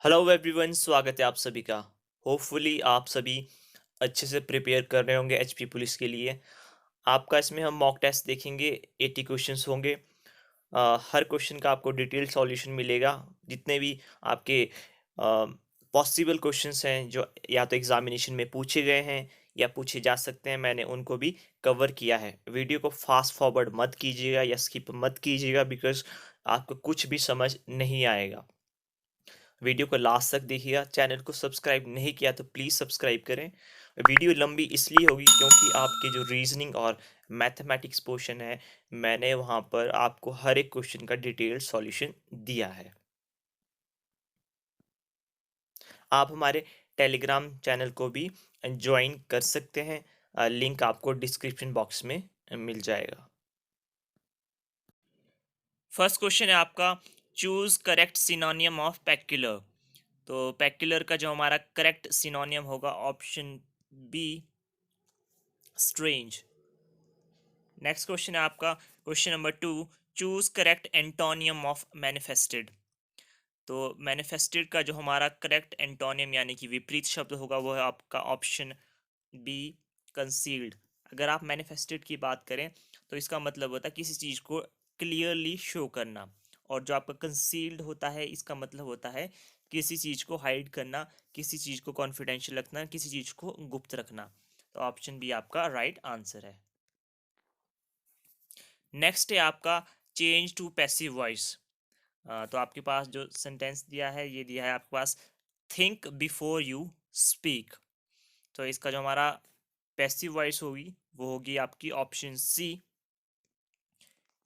Hello everyone, स्वागत है आप सभी का। होपफुली आप सभी अच्छे से प्रिपेयर कर रहे होंगे एचपी पुलिस के लिए। आपका इसमें हम मॉक टेस्ट देखेंगे। 80 क्वेश्चंस होंगे। हर क्वेश्चन का आपको डिटेल सॉल्यूशन मिलेगा। जितने भी आपके पॉसिबल क्वेश्चंस हैं जो या तो एग्जामिनेशन में पूछे गए हैं या पूछे जा सकते हैं, मैंने उनको भी कवर किया है। वीडियो को फास्ट फॉरवर्ड मत कीजिएगा या स्किप मत कीजिएगा, बिकॉज आपको कुछ भी समझ नहीं आएगा। वीडियो को लास्ट तक देखिएगा। चैनल को सब्सक्राइब नहीं किया तो प्लीज़ सब्सक्राइब करें। वीडियो लंबी इसलिए होगी क्योंकि आपके जो रीजनिंग और मैथमेटिक्स पोर्शन है, मैंने वहाँ पर आपको हर एक क्वेश्चन का डिटेल सॉल्यूशन दिया है। आप हमारे टेलीग्राम चैनल को भी ज्वाइन कर सकते हैं। लिंक आपको डिस्क्रिप्शन बॉक्स में मिल जाएगा। फर्स्ट क्वेश्चन है आपका, choose correct synonym of peculiar. तो पेक्युलर का जो हमारा करेक्ट सिनोनियम होगा option B, strange. Next question है आपका question number 2, choose correct antonym of manifested. तो मैनिफेस्टेड का जो हमारा करेक्ट एंटोनियम यानी कि विपरीत शब्द होगा वो है आपका ऑप्शन बी, कंसील्ड। अगर आप मैनिफेस्टेड की बात करें तो इसका मतलब होता है किसी चीज़ को क्लियरली शो करना, और जो आपका कंसील्ड होता है इसका मतलब होता है किसी चीज़ को हाइड करना, किसी चीज़ को कॉन्फिडेंशियल रखना, किसी चीज़ को गुप्त रखना। तो ऑप्शन बी आपका राइट आंसर है। नेक्स्ट है आपका चेंज टू पैसिव वॉइस। तो आपके पास जो सेंटेंस दिया है ये दिया है आपके पास, थिंक बिफोर यू स्पीक। तो इसका जो हमारा पैसिव वॉइस होगी वो होगी आपकी option C,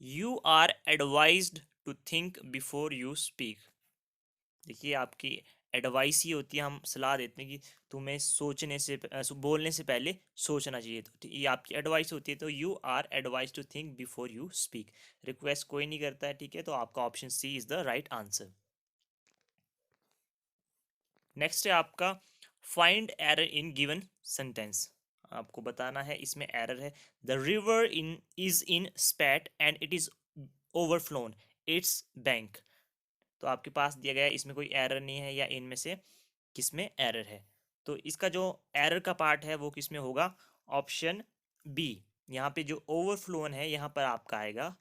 you are advised to think before you speak. देखिए आपकी एडवाइस ही होती है, हम सलाह देते हैं कि तुम्हें सोचने से बोलने से पहले सोचना चाहिए। तो ये आपकी एडवाइस होती है। तो you are advised to think before you speak. Request कोई नहीं करता है, ठीक है। तो आपका option C is the right answer. Next है आपका, find error in given sentence. आपको बताना है इसमें एरर है, the river in spate and it is overflown its bank. तो आपके पास दिया गया है, इसमें कोई एरर नहीं है, या इनमें से किसमें एरर है। तो इसका जो एरर का पार्ट है वो किसमें होगा, ऑप्शन बी। यहाँ पे जो ओवरफ्लोन है यहाँ पर आपका आएगा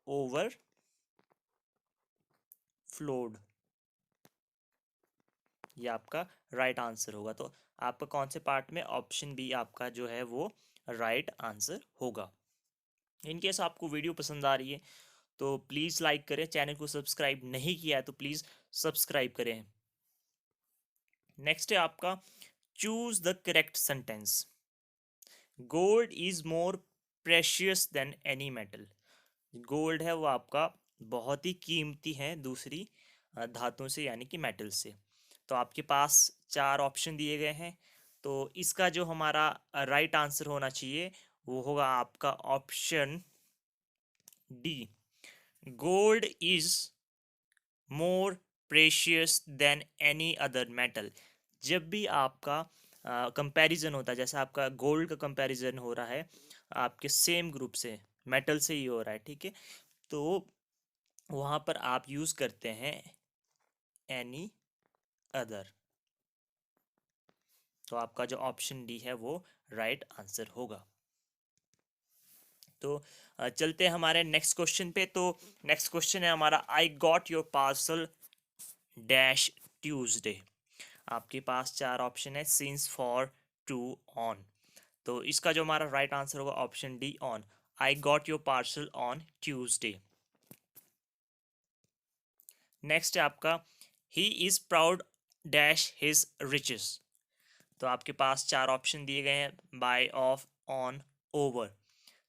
ओवरफ्लोड। ये आपका राइट आंसर होगा। तो आपका कौन से पार्ट में, ऑप्शन बी आपका जो है वो राइट आंसर होगा। इनकेस आपको वीडियो पसंद आ रही है तो प्लीज़ लाइक करें, चैनल को सब्सक्राइब नहीं किया है तो प्लीज़ सब्सक्राइब करें। नेक्स्ट है आपका, choose the correct sentence. Gold is more precious than any metal. Gold है वो आपका बहुत ही कीमती है दूसरी धातुओं से यानी कि मेटल से। तो आपके पास चार ऑप्शन दिए गए हैं। तो इसका जो हमारा राइट आंसर होना चाहिए वो होगा आपका option D, gold is more precious than any other metal. जब भी आपका कंपैरिजन होता है, जैसे आपका गोल्ड का कंपैरिजन हो रहा है आपके सेम ग्रुप से, मेटल से ही हो रहा है, ठीक है, तो वहाँ पर आप यूज़ करते हैं एनी अदर। तो आपका जो ऑप्शन डी है वो राइट आंसर होगा। तो चलते हैं हमारे नेक्स्ट क्वेश्चन पे। तो नेक्स्ट क्वेश्चन है हमारा, आई got your parcel dash Tuesday. आपके पास चार ऑप्शन है, सिंस, फॉर, टू, ऑन। तो इसका जो हमारा राइट आंसर होगा option D, on. I got your parcel on Tuesday. Next है आपका, he is proud dash his riches. तो आपके पास चार ऑप्शन दिए गए हैं, बाय, ऑफ, ऑन, ओवर।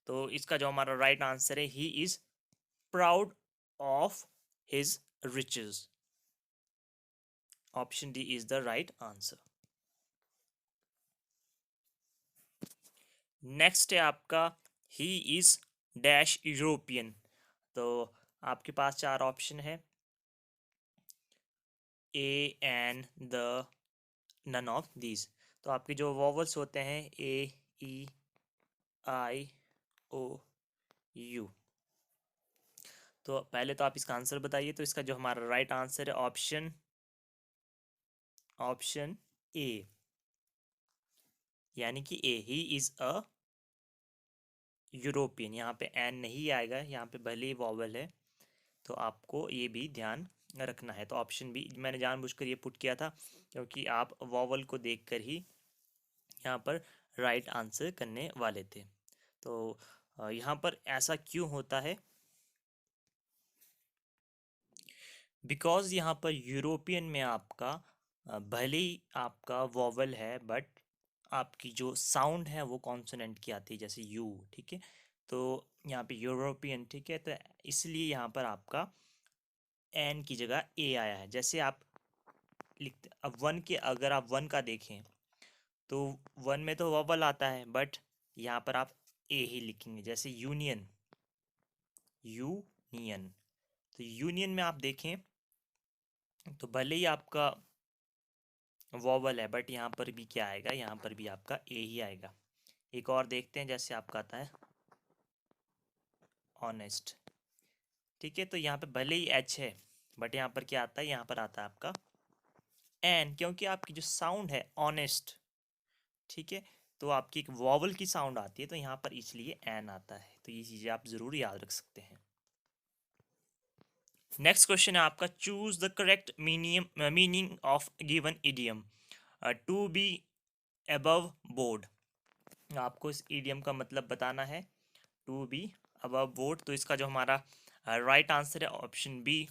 तो इसका जो हमारा राइट आंसर है, he is proud of his riches. Option D is the right answer. Next है आपका, ही इज डैश यूरोपियन। तो आपके पास चार ऑप्शन है, a, an, the, none of these. तो आपके जो वॉवल्स होते हैं, ए, ई, आई, ओ, यू। तो पहले तो आप इसका आंसर बताइए। तो इसका जो हमारा राइट आंसर है ऑप्शन ऑप्शन ए, यानी कि ए, ही इज अ यूरोपियन। यहाँ पे एन नहीं आएगा, यहाँ पे भले ही वॉवल है, तो आपको ये भी ध्यान रखना है। तो ऑप्शन बी मैंने जानबूझकर ये पुट किया था, क्योंकि आप वॉवल को देखकर ही यहाँ पर राइट आंसर करने वाले थे। तो यहाँ पर ऐसा क्यों होता है? बिकॉज यहाँ पर यूरोपियन में आपका भले ही आपका वॉवल है, बट आपकी जो साउंड है वो कॉन्सोनेंट की आती है, जैसे यू, ठीक है। तो यहाँ पे यूरोपियन, ठीक है, तो इसलिए यहाँ पर आपका एन की जगह ए आया है। जैसे आप लिखते, अब वन के, अगर आप वन का देखें तो वन में तो वॉवल आता है, बट यहाँ पर आप ए ही लिखेंगे। जैसे यूनियन, यूनियन, तो यूनियन में आप देखें तो भले ही आपका वॉवल है, बट यहाँ पर भी क्या आएगा, यहाँ पर भी आपका ए ही आएगा। एक और देखते हैं, जैसे आपका आता है ऑनेस्ट, ठीक है, तो यहाँ पे भले ही एच है, बट यहाँ पर क्या आता है, यहाँ पर आता है आपका एन, क्योंकि आपकी जो साउंड है ऑनेस्ट, ठीक है, तो आपकी एक वॉवल की साउंड आती है, तो यहाँ पर इसलिए एन आता है। तो ये चीज़ें आप ज़रूर याद रख सकते हैं। नेक्स्ट क्वेश्चन है आपका, choose the correct meaning of given idiom. To be above board, आपको इस इडियम का मतलब बताना है, टू बी अबव बोर्ड। तो इसका जो हमारा राइट आंसर है option B,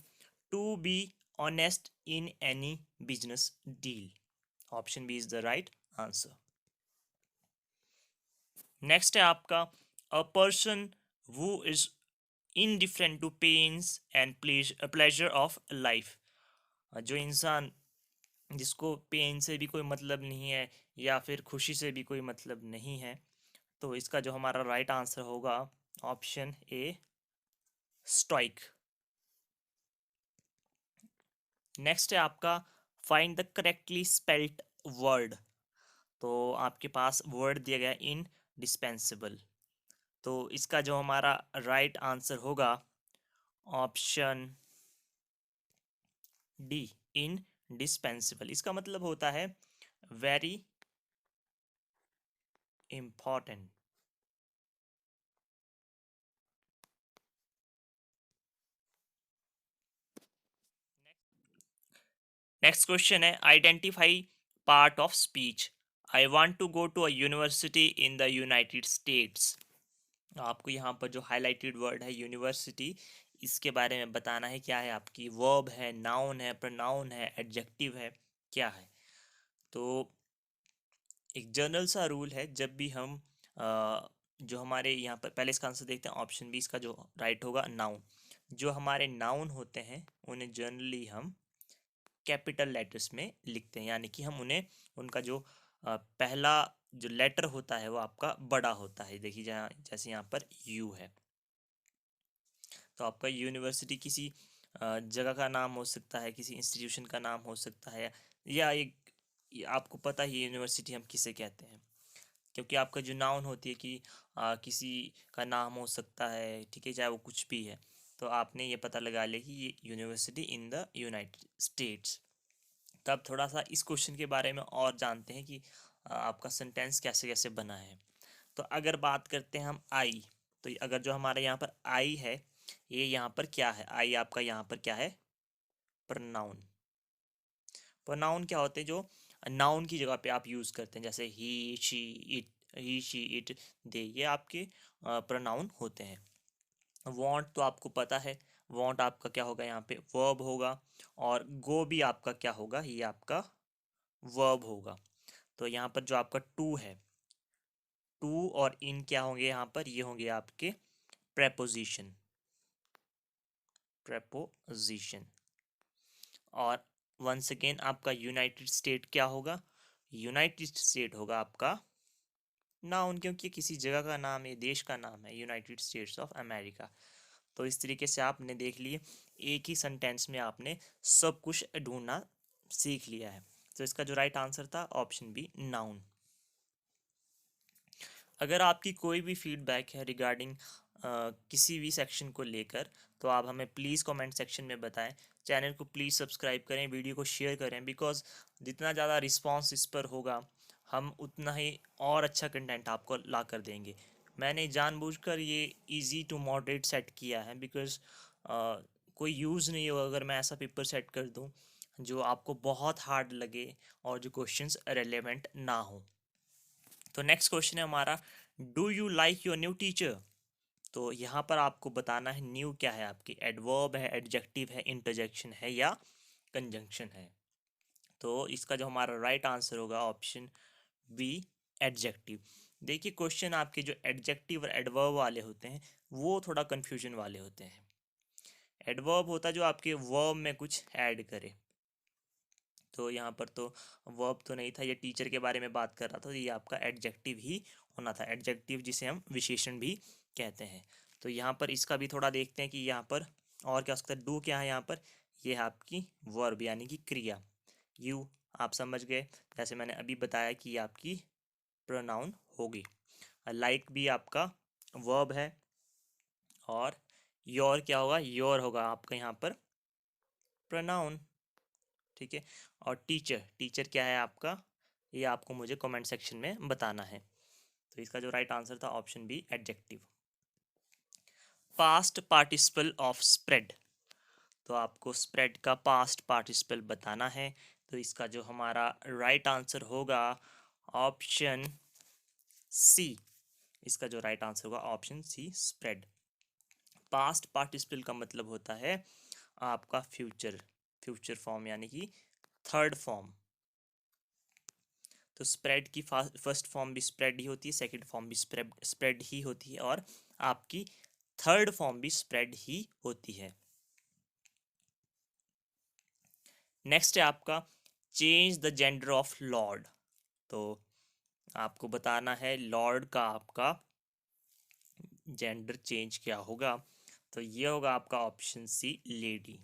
to be honest in any business deal. Option B is the right answer. Next है आपका, a person who is indifferent to pains and pleasure of life। जो इंसान, जिसको पेन से भी कोई मतलब नहीं है या फिर खुशी से भी कोई मतलब नहीं है, तो इसका जो हमारा राइट आंसर होगा ऑप्शन ए, स्टोइक। नेक्स्ट है आपका, find the correctly spelled word. तो आपके पास वर्ड दिया गया इन डिस्पेंसिबल, तो इसका जो हमारा राइट आंसर होगा ऑप्शन डी, इन डिस्पेंसिबल। इसका मतलब होता है वेरी इंपॉर्टेंट। नेक्स्ट क्वेश्चन है, identify part of speech. I want to go to a university in the United States. आपको यहाँ पर जो हाईलाइटेड वर्ड है यूनिवर्सिटी, इसके बारे में बताना है, क्या है आपकी वर्ब है, नाउन है, प्रोनाउन है, एडजेक्टिव है, क्या है। तो एक जनरल सा रूल है, जब भी हम जो हमारे यहाँ पर, पहले इसका आंसर देखते हैं, ऑप्शन बी इसका जो राइट होगा नाउन। जो हमारे नाउन होते हैं उन्हें जनरली हम कैपिटल लेटर्स में लिखते हैं, यानी कि हम उन्हें, उनका जो पहला जो लेटर होता है वो आपका बड़ा होता है। देखिए जहाँ, जैसे यहाँ पर यू है, तो आपका यूनिवर्सिटी किसी जगह का नाम हो सकता है, किसी इंस्टीट्यूशन का नाम हो सकता है, या एक, आपको पता ही यूनिवर्सिटी हम किसे कहते हैं, क्योंकि आपका जो नाउन होती है कि किसी का नाम हो सकता है, ठीक है, चाहे वो कुछ भी है, तो आपने ये पता लगा लिया कि ये university in the United states. तब थोड़ा सा इस क्वेश्चन के बारे में और जानते हैं कि आपका सेंटेंस कैसे कैसे बना है। तो अगर बात करते हैं हम आई, तो अगर जो हमारे यहाँ पर आई है, ये यहाँ पर क्या है, आई आपका यहाँ पर क्या है, प्रोनाउन। प्रोनाउन क्या होते हैं, जो नाउन की जगह पे आप यूज़ करते हैं, जैसे he, she, it, he, she, it, they, ये आपके प्रोनाउन होते हैं। वांट तो आपको पता है, वांट आपका क्या होगा, यहाँ पे वर्ब होगा, और गो भी आपका क्या होगा, ये आपका वर्ब होगा। तो यहाँ पर जो आपका टू है, टू और इन क्या होंगे, यहाँ पर ये होंगे आपके प्रेपोजिशन, प्रेपोजिशन। और वंस अगेन आपका यूनाइटेड स्टेट क्या होगा, यूनाइटेड स्टेट होगा आपका नाउन, क्योंकि किसी जगह का नाम है, देश का नाम है, यूनाइटेड स्टेट्स ऑफ अमेरिका। तो इस तरीके से आपने देख लिए, एक ही सेंटेंस में आपने सब कुछ ढूंढना सीख लिया है। तो इसका जो राइट आंसर था ऑप्शन बी, नाउन। अगर आपकी कोई भी फीडबैक है रिगार्डिंग किसी भी सेक्शन को लेकर, तो आप हमें प्लीज़ कमेंट सेक्शन में बताएं। चैनल को प्लीज़ सब्सक्राइब करें, वीडियो को शेयर करें, बिकॉज जितना ज़्यादा रिस्पांस इस पर होगा हम उतना ही और अच्छा कंटेंट आपको ला कर देंगे। मैंने जानबूझकर ये इजी टू मॉडरेट सेट किया है, बिकॉज कोई यूज़ नहीं होगा अगर मैं ऐसा पेपर सेट कर दूं जो आपको बहुत हार्ड लगे और जो क्वेश्चंस रेलेवेंट ना हो। तो नेक्स्ट क्वेश्चन है हमारा, do you like your new teacher? तो यहाँ पर आपको बताना है न्यू क्या है आपकी, एडवर्ब है, एडजेक्टिव है, इंटरजेक्शन है या कंजंक्शन है। तो इसका जो हमारा राइट आंसर होगा ऑप्शन बी, एडजेक्टिव। देखिए क्वेश्चन आपके जो एडजेक्टिव और एडवर्ब वाले होते हैं वो थोड़ा कंफ्यूजन वाले होते हैं। एडवर्ब होता है जो आपके वर्ब में कुछ ऐड करे, तो यहाँ पर तो वर्ब तो नहीं था, ये टीचर के बारे में बात कर रहा था, तो ये आपका एडजेक्टिव ही होना था, एडजेक्टिव जिसे हम विशेषण भी कहते हैं। तो यहाँ पर इसका भी थोड़ा देखते हैं कि यहाँ पर और क्या हो सकता है। डू क्या है यहाँ पर, ये है आपकी वर्ब यानी कि क्रिया। यू आप समझ गए, जैसे मैंने अभी बताया कि ये आपकी प्रोनाउन होगी। लाइक भी आपका वर्ब है, और योर क्या होगा, योर होगा आपका यहाँ पर प्रोनाउन। ठीक है, और टीचर, टीचर क्या है आपका, ये आपको मुझे कमेंट सेक्शन में बताना है। तो इसका जो राइट आंसर था option B, adjective. Past participle of spread, तो आपको स्प्रेड का पास्ट पार्टिसिपल बताना है। तो इसका जो हमारा राइट आंसर होगा ऑप्शन सी, इसका जो राइट आंसर होगा option C, spread. Past participle का मतलब होता है आपका फ्यूचर, फ्यूचर फॉर्म यानी कि थर्ड फॉर्म। तो स्प्रेड की फर्स्ट फॉर्म भी स्प्रेड ही होती है, सेकंड फॉर्म भी स्प्रेड ही होती है, और आपकी थर्ड फॉर्म भी स्प्रेड ही होती है। नेक्स्ट है आपका change the gender of Lord, तो आपको बताना है लॉर्ड का आपका जेंडर चेंज क्या होगा। तो ये होगा आपका ऑप्शन सी, लेडी।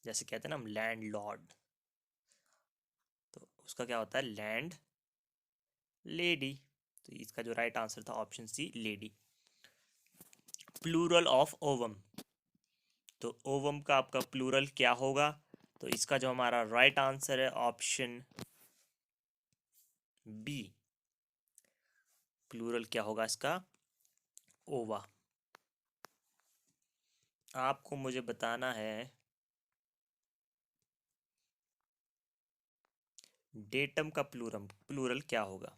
जैसे कहते हैं ना हम लैंड लॉर्ड, तो उसका क्या होता है, लैंड लेडी। तो इसका जो राइट आंसर था option C, lady. Plural of ovum, तो ओवम का आपका प्लूरल क्या होगा। तो इसका जो हमारा राइट आंसर है ऑप्शन बी, प्लूरल क्या होगा इसका, ओवा। आपको मुझे बताना है डेटम का प्लूरल क्या होगा।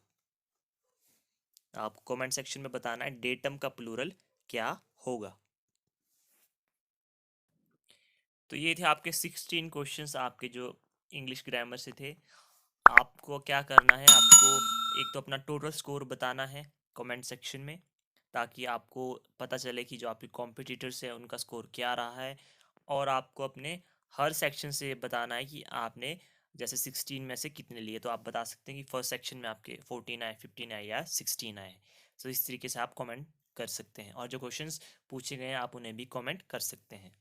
आपको कमेंट सेक्शन में बताना है डेटम का प्लूरल क्या होगा। तो ये थे आपके 16 क्वेश्चंस आपके जो इंग्लिश ग्रामर से थे। आपको क्या करना है, आपको एक तो अपना टोटल स्कोर बताना है कमेंट सेक्शन में, ताकि आपको पता चले कि जो आपके कॉम्पिटिटर्स हैं उनका स्कोर क्या रहा है। और आपको अपने हर सेक्शन से बताना है कि आपने जैसे 16 में से कितने लिए, तो आप बता सकते हैं कि फर्स्ट सेक्शन में आपके 14 आए, 15 आए या 16 आए। तो इस तरीके से आप कमेंट कर सकते हैं, और जो क्वेश्चंस पूछे गए हैं आप उन्हें भी कमेंट कर सकते हैं।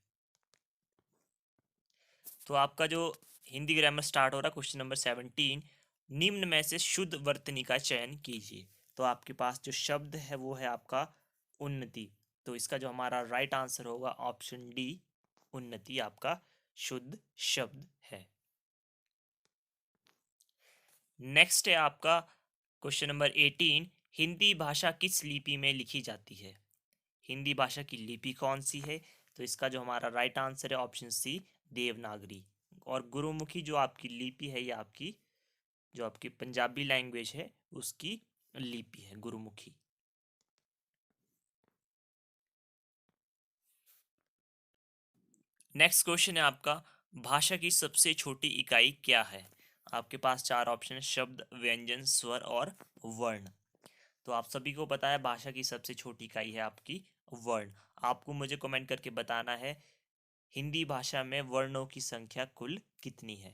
तो आपका जो हिंदी ग्रामर स्टार्ट हो रहा है, क्वेश्चन नंबर 17, निम्न में से शुद्ध वर्तनी का चयन कीजिए। तो आपके पास जो शब्द है वो है आपका उन्नति। तो इसका जो हमारा राइट आंसर होगा ऑप्शन डी, उन्नति आपका शुद्ध शब्द है। नेक्स्ट है आपका क्वेश्चन नंबर 18, हिंदी भाषा किस लिपि में लिखी जाती है। हिंदी भाषा की लिपि कौन सी है। तो इसका जो हमारा राइट आंसर है ऑप्शन सी, देवनागरी। और गुरुमुखी जो आपकी लिपि है, ये आपकी जो आपकी पंजाबी लैंग्वेज है उसकी लिपि है, गुरुमुखी। नेक्स्ट क्वेश्चन है आपका, भाषा की सबसे छोटी इकाई क्या है। आपके पास चार ऑप्शन है, शब्द, व्यंजन, स्वर और वर्ण। तो आप सभी को पता है भाषा की सबसे छोटी इकाई है आपकी वर्ण। आपको मुझे कमेंट करके बताना है हिंदी भाषा में वर्णों की संख्या कुल कितनी है।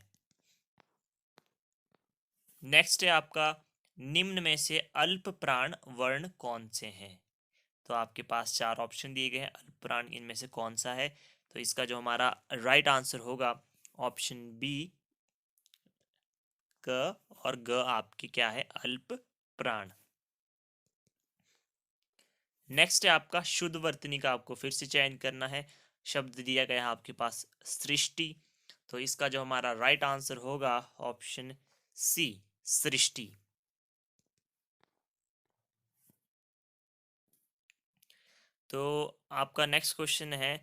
नेक्स्ट है आपका, निम्न में से अल्प प्राण वर्ण कौन से हैं। तो आपके पास चार ऑप्शन दिए गए हैं, अल्प प्राण इनमें से कौन सा है। तो इसका जो हमारा राइट आंसर होगा ऑप्शन बी, क और ग आपके क्या है, अल्प प्राण। नेक्स्ट है आपका शुद्ध वर्तनी का, आपको फिर से चयन करना है। शब्द दिया गया है आपके पास सृष्टि, तो इसका जो हमारा राइट आंसर होगा ऑप्शन सी, सृष्टि। तो आपका नेक्स्ट क्वेश्चन है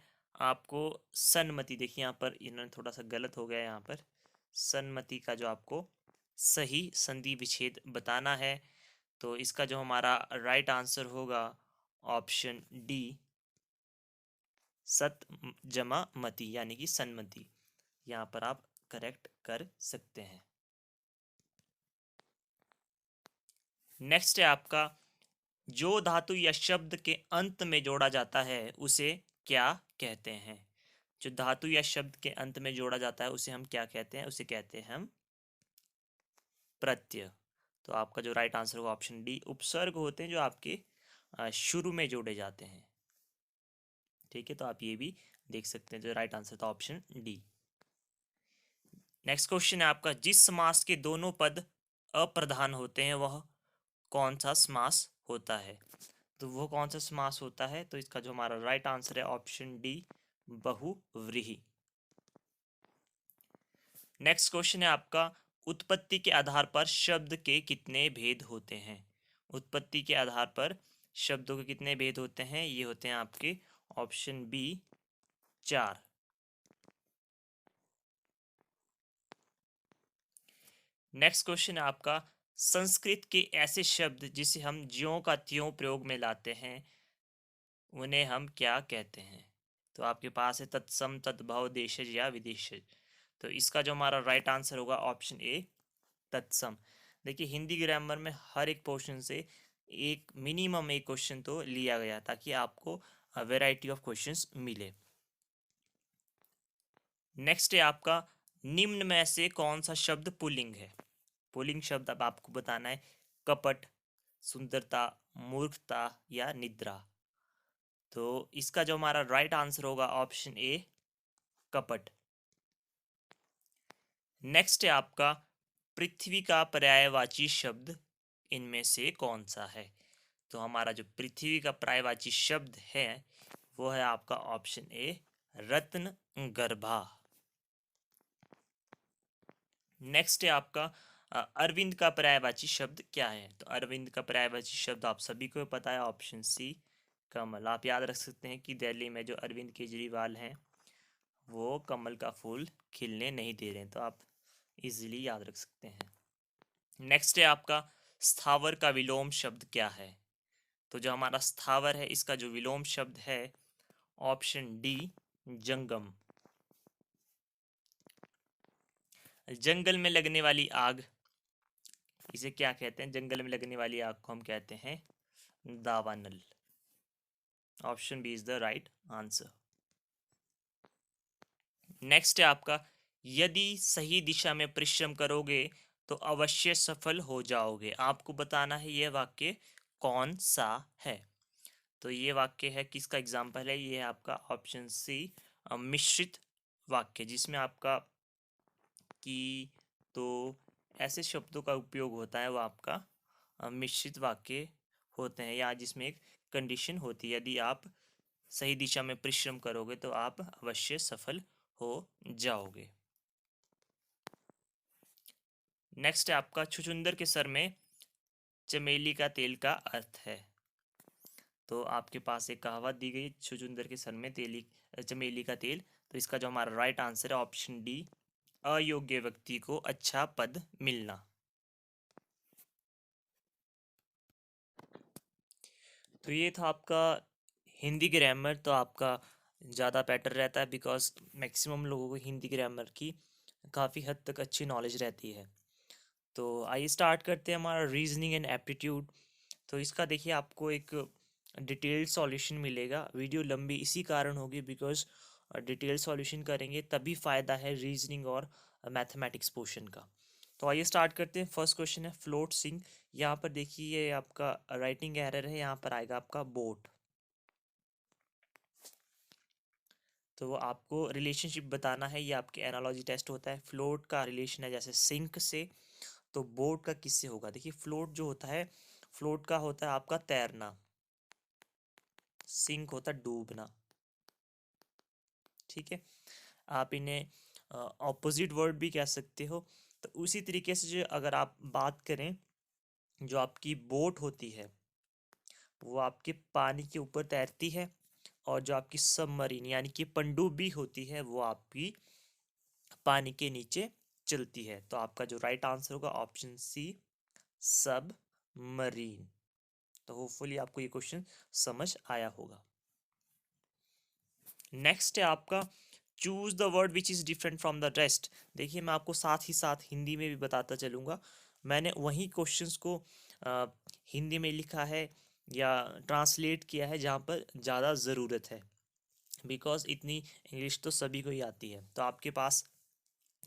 आपको सन्मति, देखिए यहाँ पर इन्होंने थोड़ा सा गलत हो गया, यहाँ पर सन्मति का जो आपको सही संधि विच्छेद बताना है। तो इसका जो हमारा राइट आंसर होगा ऑप्शन डी, सत जमा मति यानी कि सन्मति। यहाँ पर आप करेक्ट कर सकते हैं। नेक्स्ट है आपका जो धातु या शब्द के अंत में जोड़ा जाता है उसे क्या कहते हैं। जो धातु या शब्द के अंत में जोड़ा जाता है उसे हम क्या कहते हैं, उसे कहते हैं हम प्रत्यय। तो आपका जो राइट आंसर होगा ऑप्शन डी, उपसर्ग होते हैं जो आपके शुरू में जोड़े जाते हैं। ठीक है, तो आप ये भी देख सकते हैं, जो राइट आंसर था ऑप्शन डी। नेक्स्ट क्वेश्चन है आपका जिस समास के दोनों पद अप्रधान होते हैं वह कौन सा समास होता है। तो वो कौन सा समास होता है, तो इसका जो हमारा राइट आंसर है ऑप्शन डी, बहुव्रीहि। नेक्स्ट क्वेश्चन है आपका उत्पत्ति के आधार पर शब्द के कितने भेद होते हैं। उत्पत्ति के आधार पर शब्दों के कितने भेद होते हैं, ये होते हैं आपके ऑप्शन बी, 4। नेक्स्ट क्वेश्चन है आपका संस्कृत के ऐसे शब्द जिसे हम ज्यों का त्यों प्रयोग में लाते हैं उन्हें हम क्या कहते हैं। तो आपके पास है तत्सम, तद्भव, देशज या विदेशज। तो इसका जो हमारा राइट आंसर होगा ऑप्शन ए, तत्सम। देखिए हिंदी ग्रामर में हर एक पोर्शन से एक मिनिमम एक क्वेश्चन तो लिया गया ताकि आपको वैरायटी ऑफ क्वेश्चंस मिले। नेक्स्ट है आपका निम्न में से कौन सा शब्द पुल्लिंग है। पुल्लिंग शब्द अब आपको बताना है, कपट, सुंदरता, मूर्खता या निद्रा। तो इसका जो हमारा राइट आंसर होगा ऑप्शन ए, कपट। नेक्स्ट है आपका पृथ्वी का पर्यायवाची शब्द इनमें से कौन सा है। तो हमारा जो पृथ्वी का पर्यायवाची शब्द है वो है आपका option A, Ratna garba. Next है आपका अरविंद का पर्यायवाची शब्द क्या है। तो अरविंद का पर्यायवाची शब्द आप सभी को पता है, ऑप्शन सी, कमल। आप याद रख सकते हैं कि दिल्ली में जो अरविंद केजरीवाल हैं वो कमल का फूल खिलने नहीं दे रहे हैं, तो आप इजीली याद रख सकते हैं। नेक्स्ट है आपका स्थावर का विलोम शब्द क्या है। तो जो हमारा स्थावर है इसका जो विलोम शब्द है ऑप्शन डी, जंगम। जंगल में लगने वाली आग, इसे क्या कहते हैं, जंगल में लगने वाली आग को हम कहते हैं दावानल। Option B is the right answer. Next है आपका यदि सही दिशा में परिश्रम करोगे तो अवश्य सफल हो जाओगे। आपको बताना है यह वाक्य कौन सा है। तो ये वाक्य है, किसका एग्जाम्पल है, ये है आपका ऑप्शन सी, मिश्रित वाक्य, जिसमें आपका कि, तो ऐसे शब्दों का उपयोग होता है वो आपका मिश्रित वाक्य होते हैं, या जिसमें एक कंडीशन होती है यदि आप सही दिशा में परिश्रम करोगे तो आप अवश्य सफल हो जाओगे। नेक्स्ट है आपका छुचुंदर के सर में चमेली का तेल का अर्थ है। तो आपके पास एक कहावत दी गई, छुचुंदर के सर में तेली चमेली का तेल। तो इसका जो हमारा राइट आंसर है ऑप्शन डी, अयोग्य व्यक्ति को अच्छा पद मिलना। तो ये था आपका हिंदी ग्रामर। तो आपका ज़्यादा बेटर रहता है बिकॉज मैक्सिमम लोगों को हिंदी ग्रामर की काफ़ी हद तक अच्छी नॉलेज रहती है। तो आइए स्टार्ट करते हैं हमारा रीजनिंग एंड एप्टीट्यूड। तो इसका देखिए आपको एक डिटेल्ड सॉल्यूशन मिलेगा। वीडियो लंबी इसी कारण होगी बिकॉज डिटेल्ड सॉल्यूशन करेंगे तभी फ़ायदा है रीजनिंग और मैथमेटिक्स पोर्शन का। तो आइए स्टार्ट करते हैं। फर्स्ट क्वेश्चन है फ्लोट सिंह। यहाँ पर देखिए ये आपका राइटिंग एरर है, यहाँ पर आएगा आपका बोट। तो आपको रिलेशनशिप बताना है, ये आपके एनालॉजी टेस्ट होता है। फ्लोट का रिलेशन है जैसे सिंक से, तो बोट का किससे होगा। देखिए फ्लोट जो होता है, फ्लोट का होता है आपका तैरना। सिंक होता डूबना, ठीक है। आप इन्हें ऑपोजिट वर्ड भी कह सकते हो। तो उसी तरीके से जो अगर आप बात करें, जो आपकी बोट होती है वो आपके पानी के ऊपर तैरती है, और जो आपकी सबमरीन यानी कि पनडुब्बी होती है वो आपकी पानी के नीचे चलती है। तो आपका जो राइट आंसर होगा ऑप्शन सी, सब मरीन। तो होपफुली आपको ये क्वेश्चन समझ आया होगा। नेक्स्ट है आपका choose the word which is different from the rest. देखिए मैं आपको साथ ही साथ हिंदी में भी बताता चलूंगा। मैंने वही क्वेश्चंस को हिंदी में लिखा है या ट्रांसलेट किया है जहाँ पर ज़्यादा ज़रूरत है, बिकॉज इतनी इंग्लिश तो सभी को ही आती है। तो आपके पास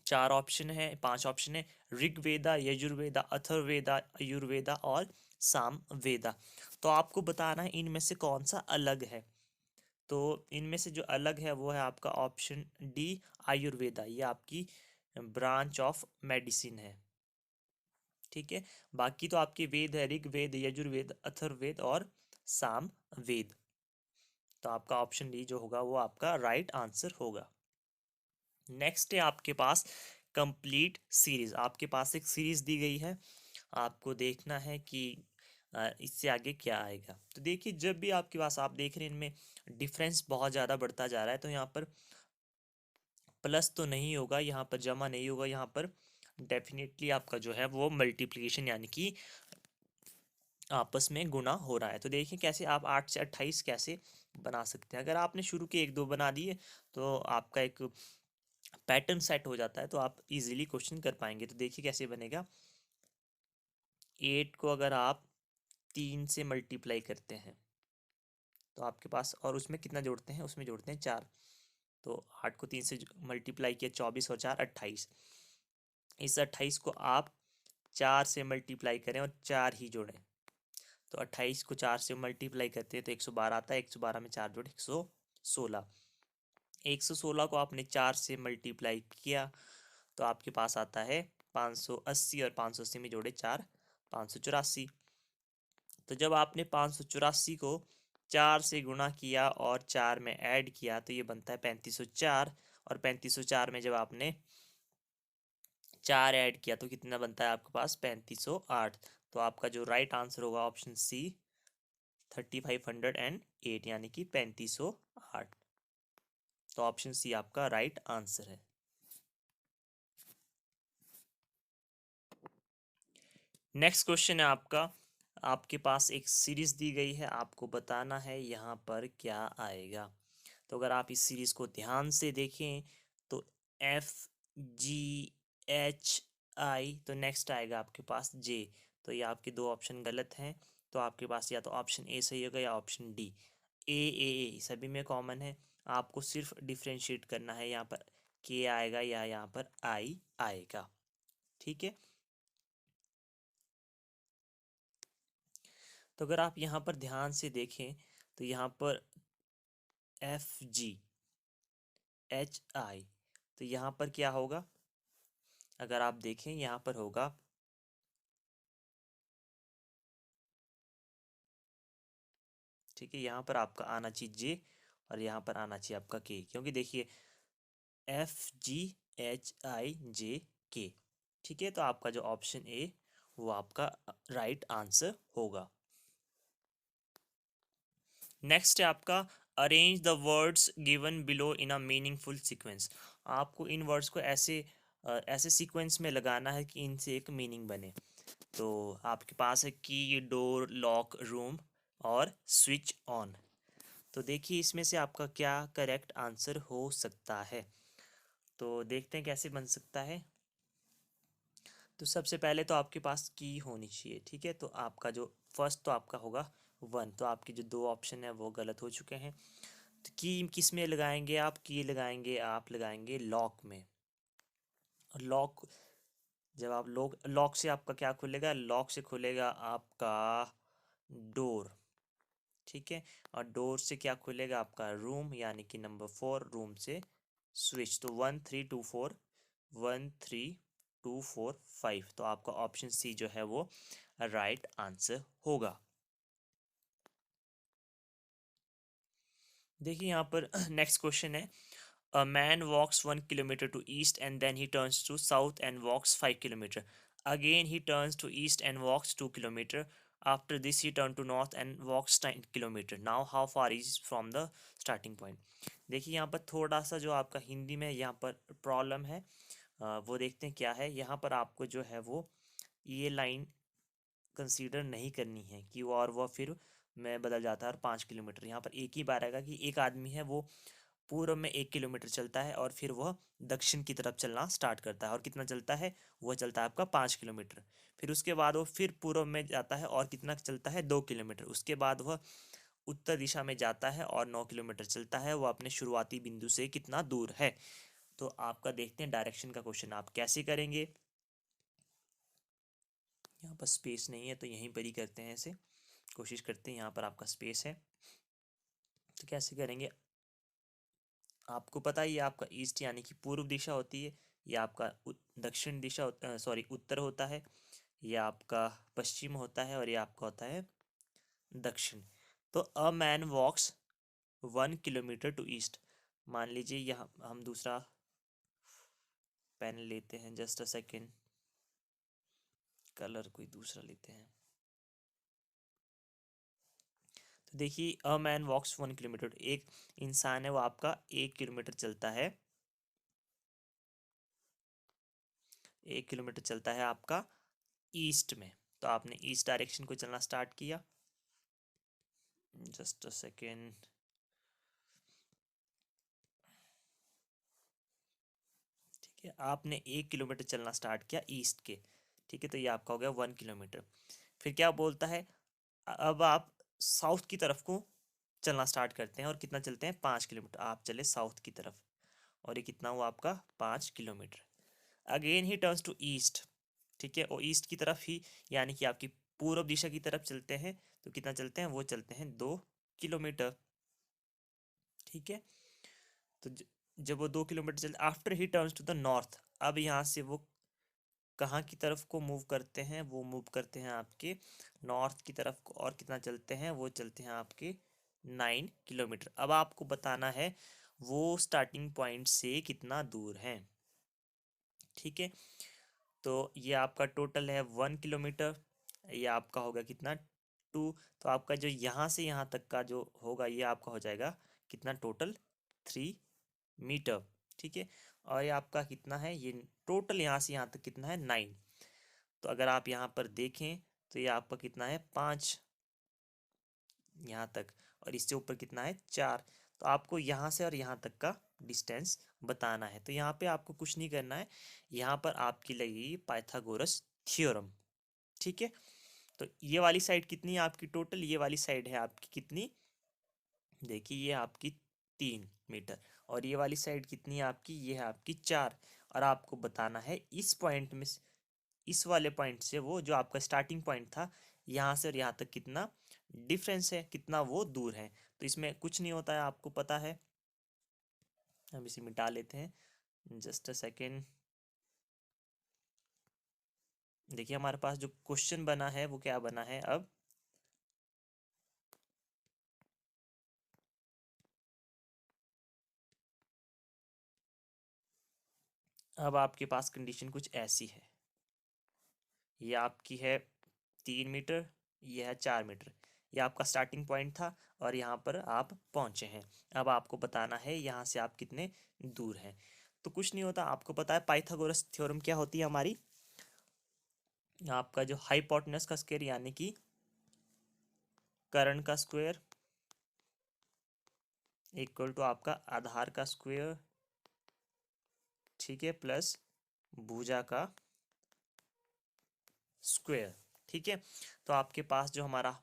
चार ऑप्शन है, पांच ऑप्शन है, ऋग्वेदा, यजुर्वेदा, अथर्ववेदा, आयुर्वेदा और सामवेदा। तो आपको बताना है इनमें से कौन सा अलग है। तो इनमें से जो अलग है वो है आपका ऑप्शन डी, आयुर्वेदा। ये आपकी ब्रांच ऑफ मेडिसिन है, ठीक है। बाकी तो आपके वेद है ऋग्वेद, यजुर्वेद, अथर्ववेद और सामवेद। तो आपका ऑप्शन डी जो होगा वो आपका राइट आंसर होगा। नेक्स्ट है आपके पास कंप्लीट सीरीज। आपके पास एक सीरीज दी गई है, आपको देखना है कि इससे आगे क्या आएगा। तो देखिए जब भी आपके पास आप देख रहे हैं इनमें डिफरेंस बहुत ज़्यादा बढ़ता जा रहा है, तो यहाँ पर प्लस तो नहीं होगा, यहाँ पर जमा नहीं होगा, यहाँ पर डेफिनेटली आपका जो है वो मल्टीप्लिकेशन यानी कि आपस में गुना हो रहा है। तो देखिए कैसे आप 8 से 28 कैसे बना सकते हैं। अगर आपने शुरू के एक दो बना दिए तो आपका एक पैटर्न सेट हो जाता है, तो आप इजीली क्वेश्चन कर पाएंगे। तो देखिए कैसे बनेगा। 8 को अगर आप 3 से मल्टीप्लाई करते हैं तो आपके पास, और उसमें कितना जोड़ते हैं, उसमें जोड़ते हैं 4। तो 8 को 3 से मल्टीप्लाई किया 24 और 4 28। इस 28 को आप 4 से मल्टीप्लाई करें और 4 ही जोड़ें। तो 28 को 4 से मल्टीप्लाई करते हैं तो 112 आता है, 112 में 4 जोड़े 116। 116 को आपने 4 से मल्टीप्लाई किया तो आपके पास आता है 580, और 580 में जोड़े 4, 584। तो जब आपने 584 को 4 से गुणा किया और 4 में ऐड किया तो ये बनता है 3504, और 3504 में जब आपने 4 ऐड किया तो कितना बनता है आपके पास 3508। तो आपका जो राइट आंसर होगा ऑप्शन सी 3508, यानी कि 3508। तो ऑप्शन सी आपका राइट आंसर है। नेक्स्ट क्वेश्चन है आपका, आपके पास एक सीरीज दी गई है, आपको बताना है यहाँ पर क्या आएगा। तो अगर आप इस सीरीज को ध्यान से देखें तो एफ जी एच आई, तो नेक्स्ट आएगा आपके पास जे। तो ये आपके दो ऑप्शन गलत हैं। तो आपके पास या तो ऑप्शन ए सही होगा या ऑप्शन डी। ए सभी में कॉमन है, आपको सिर्फ डिफ्रेंशिएट करना है, यहाँ पर के आएगा या यहाँ पर आई आएगा, ठीक है। तो अगर आप यहाँ पर ध्यान से देखें तो यहाँ पर एफ जी एच आई, तो यहाँ पर क्या होगा, अगर आप देखें यहाँ पर होगा ठीक है, यहाँ पर आपका आना चाहिए जे और यहाँ पर आना चाहिए आपका के, क्योंकि देखिए एफ जी एच आई जे के, ठीक है। तो आपका जो ऑप्शन ए वो आपका राइट आंसर होगा। नेक्स्ट है आपका arrange the words given below in a meaningful sequence. आपको इन वर्ड्स को ऐसे सीक्वेंस में लगाना है कि इनसे एक मीनिंग बने। तो आपके पास है की, डोर, लॉक, रूम और स्विच ऑन। तो देखिए इसमें से आपका क्या करेक्ट आंसर हो सकता है। तो देखते हैं कैसे बन सकता है। तो सबसे पहले तो आपके पास की होनी चाहिए, ठीक है। तो आपका जो फर्स्ट तो आपका होगा 1, तो आपके जो दो ऑप्शन है वो गलत हो चुके हैं। तो की किस में लगाएंगे आप, की लगाएंगे आप लगाएंगे लॉक में। और लॉक, जब आप लॉक से आपका क्या खुलेगा, लॉक से खुलेगा आपका डोर, ठीक है। और डोर से क्या खुलेगा आपका रूम, यानी कि नंबर 4, रूम से स्विच। तो 1 3 2 4, 1 3 2 4 5। तो आपका ऑप्शन सी जो है वो राइट आंसर होगा। देखिए यहाँ पर नेक्स्ट क्वेश्चन है, a man walks 1 kilometre to east and then he turns to south and walks 5 kilometre, again he turns to east and walks 2 kilometre, after this he turn to north and walks 10 kilometre, now how far is from the starting point. देखिए यहाँ पर थोड़ा सा जो आपका हिंदी में यहाँ पर प्रॉब्लम है, वो देखते हैं क्या है। यहाँ पर आपको जो है वो ये लाइन कंसीडर नहीं करनी है कि वो और वह फिर मैं बदल जाता है और 5 किलोमीटर, यहाँ पर एक ही बार आएगा कि एक आदमी है वो पूर्व में 1 किलोमीटर चलता है और फिर वह दक्षिण की तरफ चलना स्टार्ट करता है, और कितना चलता है, वह चलता है आपका 5 किलोमीटर। फिर उसके बाद वो फिर पूर्व में जाता है और कितना चलता है, 2 किलोमीटर। उसके बाद वह उत्तर दिशा में जाता है और 9 किलोमीटर चलता है। वह अपने शुरुआती बिंदु से कितना दूर है। तो आपका देखते हैं डायरेक्शन का क्वेश्चन आप कैसे करेंगे। यहाँ पर स्पेस नहीं है तो यहीं पर ही करते हैं, ऐसे कोशिश करते हैं। यहाँ पर आपका स्पेस है तो कैसे करेंगे, आपको पता ही है आपका ईस्ट यानी कि पूर्व दिशा होती है, ये आपका दक्षिण दिशा सॉरी उत्तर होता है, ये आपका पश्चिम होता है और ये आपका होता है दक्षिण। तो a man walks 1 kilometre to east, मान लीजिए यहाँ हम दूसरा पेन लेते हैं, जस्ट अ सेकेंड, कलर कोई दूसरा लेते हैं। तो देखिए अ मैन वॉक्स 1 किलोमीटर, एक इंसान है वो आपका 1 किलोमीटर चलता है, 1 किलोमीटर चलता है आपका ईस्ट में। तो आपने ईस्ट डायरेक्शन को चलना स्टार्ट किया, जस्ट अ सेकेंड, ठीक है, आपने 1 किलोमीटर चलना स्टार्ट किया ईस्ट के, ठीक है, तो ये आपका हो गया 1 किलोमीटर। फिर क्या बोलता है, अब आप साउथ की तरफ को चलना स्टार्ट करते हैं और कितना चलते हैं, 5 किलोमीटर, आप चले साउथ की तरफ और ये कितना हुआ आपका 5 kilometre. Again he turns to east, ठीक है, और ईस्ट की तरफ ही यानी कि आपकी पूर्व दिशा की तरफ चलते हैं, तो कितना चलते हैं, वो चलते हैं 2 किलोमीटर, ठीक है। तो जब वो 2 किलोमीटर चलते, after he turns to the north, अब यहाँ से वो कहाँ की तरफ को मूव करते हैं, वो मूव करते हैं आपके नॉर्थ की तरफ को, और कितना चलते हैं, वो चलते हैं आपके 9 किलोमीटर। अब आपको बताना है वो स्टार्टिंग पॉइंट से कितना दूर है, ठीक है। तो ये आपका टोटल है 1 किलोमीटर, ये आपका होगा कितना 2, तो आपका जो यहाँ से यहाँ तक का जो होगा ये आपका हो जाएगा कितना, टोटल 3 मीटर, ठीक है। और ये आपका कितना है, ये टोटल यहाँ से यहाँ तक कितना है, 9। तो अगर आप यहाँ पर देखें तो ये आपका कितना है, 5 यहाँ तक, और इससे ऊपर कितना है, 4। तो आपको यहाँ से और यहाँ तक का डिस्टेंस बताना है। तो यहाँ पे आपको कुछ नहीं करना है, यहाँ पर आपकी लगेगी पाइथागोरस थ्योरम, ठीक है। तो ये वाली साइड कितनी है आपकी टोटल, ये वाली साइड है आपकी कितनी, देखिए ये आपकी 3 मीटर, और ये वाली साइड कितनी है आपकी, ये है आपकी 4। और आपको बताना है इस पॉइंट में, इस वाले पॉइंट से वो जो आपका स्टार्टिंग पॉइंट था, यहाँ से और यहाँ तक कितना डिफरेंस है, कितना वो दूर है। तो इसमें कुछ नहीं होता है, आपको पता है। हम इसे मिटा लेते हैं, जस्ट अ सेकेंड। देखिए हमारे पास जो क्वेश्चन बना है वो क्या बना है, अब आपके पास कंडीशन कुछ ऐसी है, ये आपकी है 3 मीटर, ये है 4 मीटर, ये आपका स्टार्टिंग पॉइंट था और यहाँ पर आप पहुँचे हैं। अब आपको बताना है यहाँ से आप कितने दूर हैं। तो कुछ नहीं होता, आपको पता है पाइथागोरस थ्योरम क्या होती है हमारी, आपका जो हाइपोटेनस का स्क्वायर यानी कि कर्ण का स्क्वायर इक्वल टू आपका आधार का स्क्वायर, ठीक है, प्लस भुजा का स्क्वायर, ठीक है। तो आपके पास जो हमारा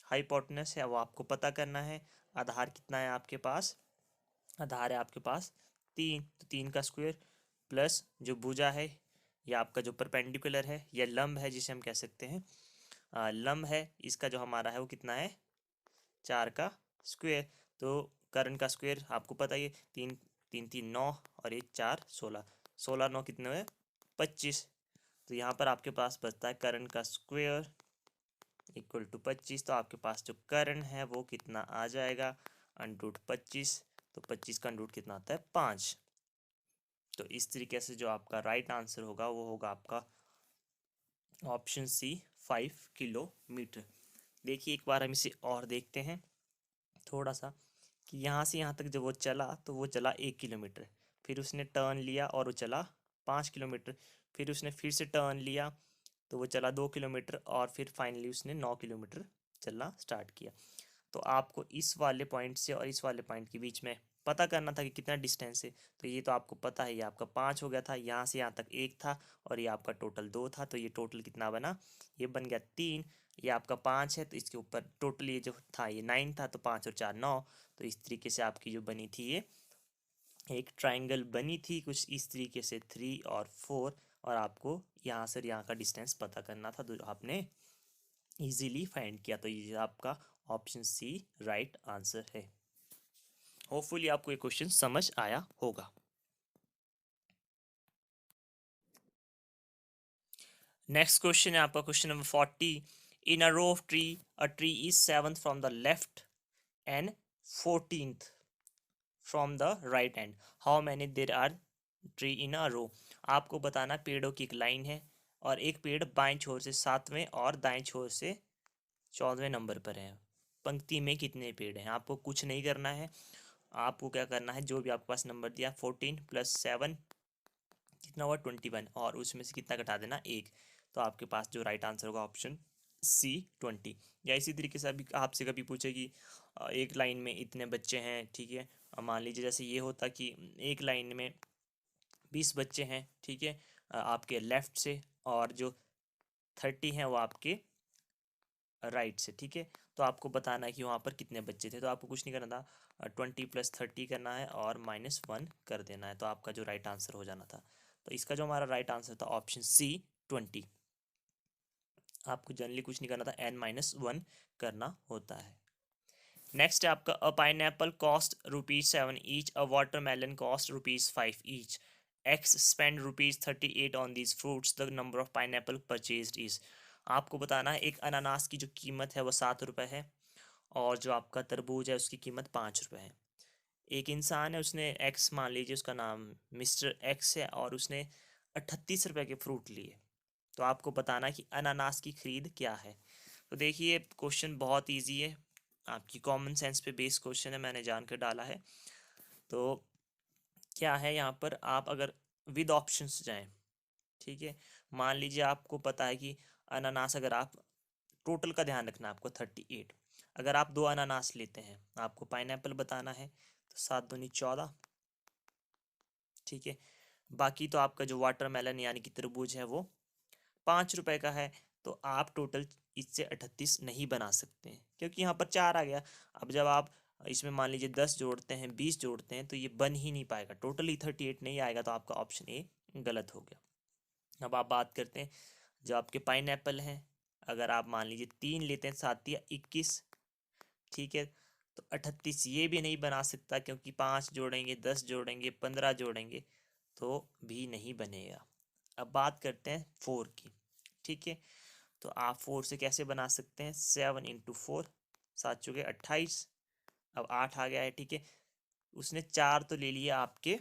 हाइपोटेनस है वो आपको पता करना है। आधार कितना है आपके पास, आधार है आपके पास 3, तो 3 का स्क्वायर प्लस जो भुजा है, ये आपका जो परपेंडिकुलर है या लंब है जिसे हम कह सकते हैं, लंब है, इसका जो हमारा है वो कितना है, 4 का स्क्वायर। तो कर्ण का स्क्वायर आपको पता ही है, 3 3 3 9 और 1 4 16, 16 9 कितने हुए, 25। तो यहाँ पर आपके पास बचता है कर्ण का स्क्वायर इक्वल टू 25। तो आपके पास जो कर्ण है वो कितना आ जाएगा, √25, तो 25 का √ कितना आता है 5। तो इस तरीके से जो आपका राइट आंसर होगा वो होगा आपका ऑप्शन सी 5 किलोमीटर। देखिए एक बार हम इसे और देखते हैं थोड़ा सा, कि यहाँ से यहाँ तक जब वो चला तो वो चला 1 किलोमीटर, फिर उसने टर्न लिया और वो चला 5 किलोमीटर, फिर उसने फिर से टर्न लिया तो वो चला 2 किलोमीटर, और फिर फाइनली उसने 9 किलोमीटर चलना स्टार्ट किया। तो आपको इस वाले पॉइंट से और इस वाले पॉइंट के बीच में पता करना था कि कितना डिस्टेंस है। तो ये तो आपको पता है, ये आपका 5 हो गया था, यहाँ से यहाँ तक 1 था, और ये आपका टोटल 2 था, तो ये टोटल कितना बना, ये बन गया 3। ये आपका 5 है तो इसके ऊपर टोटल ये जो था ये 9 था, तो 5 और 4 9। तो इस तरीके से आपकी जो बनी थी ये एक ट्राइंगल बनी थी कुछ इस तरीके से 3 और 4, और आपको यहाँ से यहाँ का डिस्टेंस पता करना था, तो आपने इजीली फाइंड किया। तो ये आपका ऑप्शन सी राइट आंसर है। होपफुली आपको ये क्वेश्चन समझ आया होगा। नेक्स्ट क्वेश्चन है आपका question number 40। In a row of tree, a tree is 7th from the left and 14th from the right hand, how many there are tree in a row. आपको बताना पेड़ों की एक लाइन है, और एक पेड़ बाएं छोर से 7वें और दाएं छोर से 14वें नंबर पर है। पंक्ति में कितने पेड़ हैं, आपको कुछ नहीं करना है। आपको क्या करना है, जो भी आपके पास नंबर दिया 14 + 7 कितना हुआ 21, और उसमें से कितना घटा देना 1। तो आपके पास जो राइट आंसर होगा ऑप्शन सी 20। या इसी तरीके से अभी आपसे कभी पूछे कि एक लाइन में इतने बच्चे हैं, ठीक है, मान लीजिए जैसे ये होता कि एक लाइन में 20 बच्चे हैं, ठीक है, आपके लेफ्ट से, और जो 30 हैं वो आपके राइट से, ठीक है। तो आपको बताना है कि वहाँ पर कितने बच्चे थे, तो आपको कुछ नहीं करना था, 20 + 30 करना है और -1 कर देना है, तो आपका जो राइट आंसर हो जाना था। तो इसका जो हमारा राइट आंसर था ऑप्शन सी 20। आपको जनरली कुछ नहीं करना था, n-1 करना होता है। नेक्स्ट है आपका a pineapple cost ₹7 each, a watermelon cost ₹5 each, X spend ₹38 on these fruits, the number of pineapple purchased is. आपको बताना है एक अनानास की जो कीमत है वो ₹7 है, और जो आपका तरबूज है उसकी कीमत ₹5 है। एक इंसान है, उसने एक्स मान लीजिए उसका नाम मिस्टर एक्स है, और उसने ₹38 के फ्रूट लिए। तो आपको बताना है कि अनानास की खरीद क्या है। तो देखिए क्वेश्चन बहुत इजी है, आपकी कॉमन सेंस पे बेस्ड क्वेश्चन है, मैंने जानकर डाला है। तो क्या है यहाँ पर, आप अगर विद ऑप्शंस जाएं, ठीक है, मान लीजिए आपको पता है कि अनानास, अगर आप टोटल का ध्यान रखना आपको 38, अगर आप 2 अनानास लेते हैं, आपको पाइनएप्पल बताना है, तो 7 दूनी 14, ठीक है। बाकी तो आपका जो वाटरमेलन यानी कि तरबूज है वो ₹5 का है, तो आप टोटल इससे 38 नहीं बना सकते हैं, क्योंकि यहाँ पर 4 आ गया। अब जब आप इसमें मान लीजिए 10 जोड़ते हैं, 20 जोड़ते हैं, तो ये बन ही नहीं पाएगा, टोटली 38 नहीं आएगा, तो आपका ऑप्शन ए गलत हो गया। अब आप बात करते हैं जो आपके पाइनएप्पल हैं, अगर आप मान लीजिए 3 लेते हैं, 7 या 21, ठीक है, तो 38 ये भी नहीं बना सकता, क्योंकि 5 जोड़ेंगे, 10 जोड़ेंगे, 15 जोड़ेंगे तो भी नहीं बनेगा। अब बात करते हैं 4 की, ठीक है, तो आप 4 से कैसे बना सकते हैं, 7 × 4, 7 चुके 28, अब 8 आ गया है, ठीक है। उसने 4 तो ले लिया आपके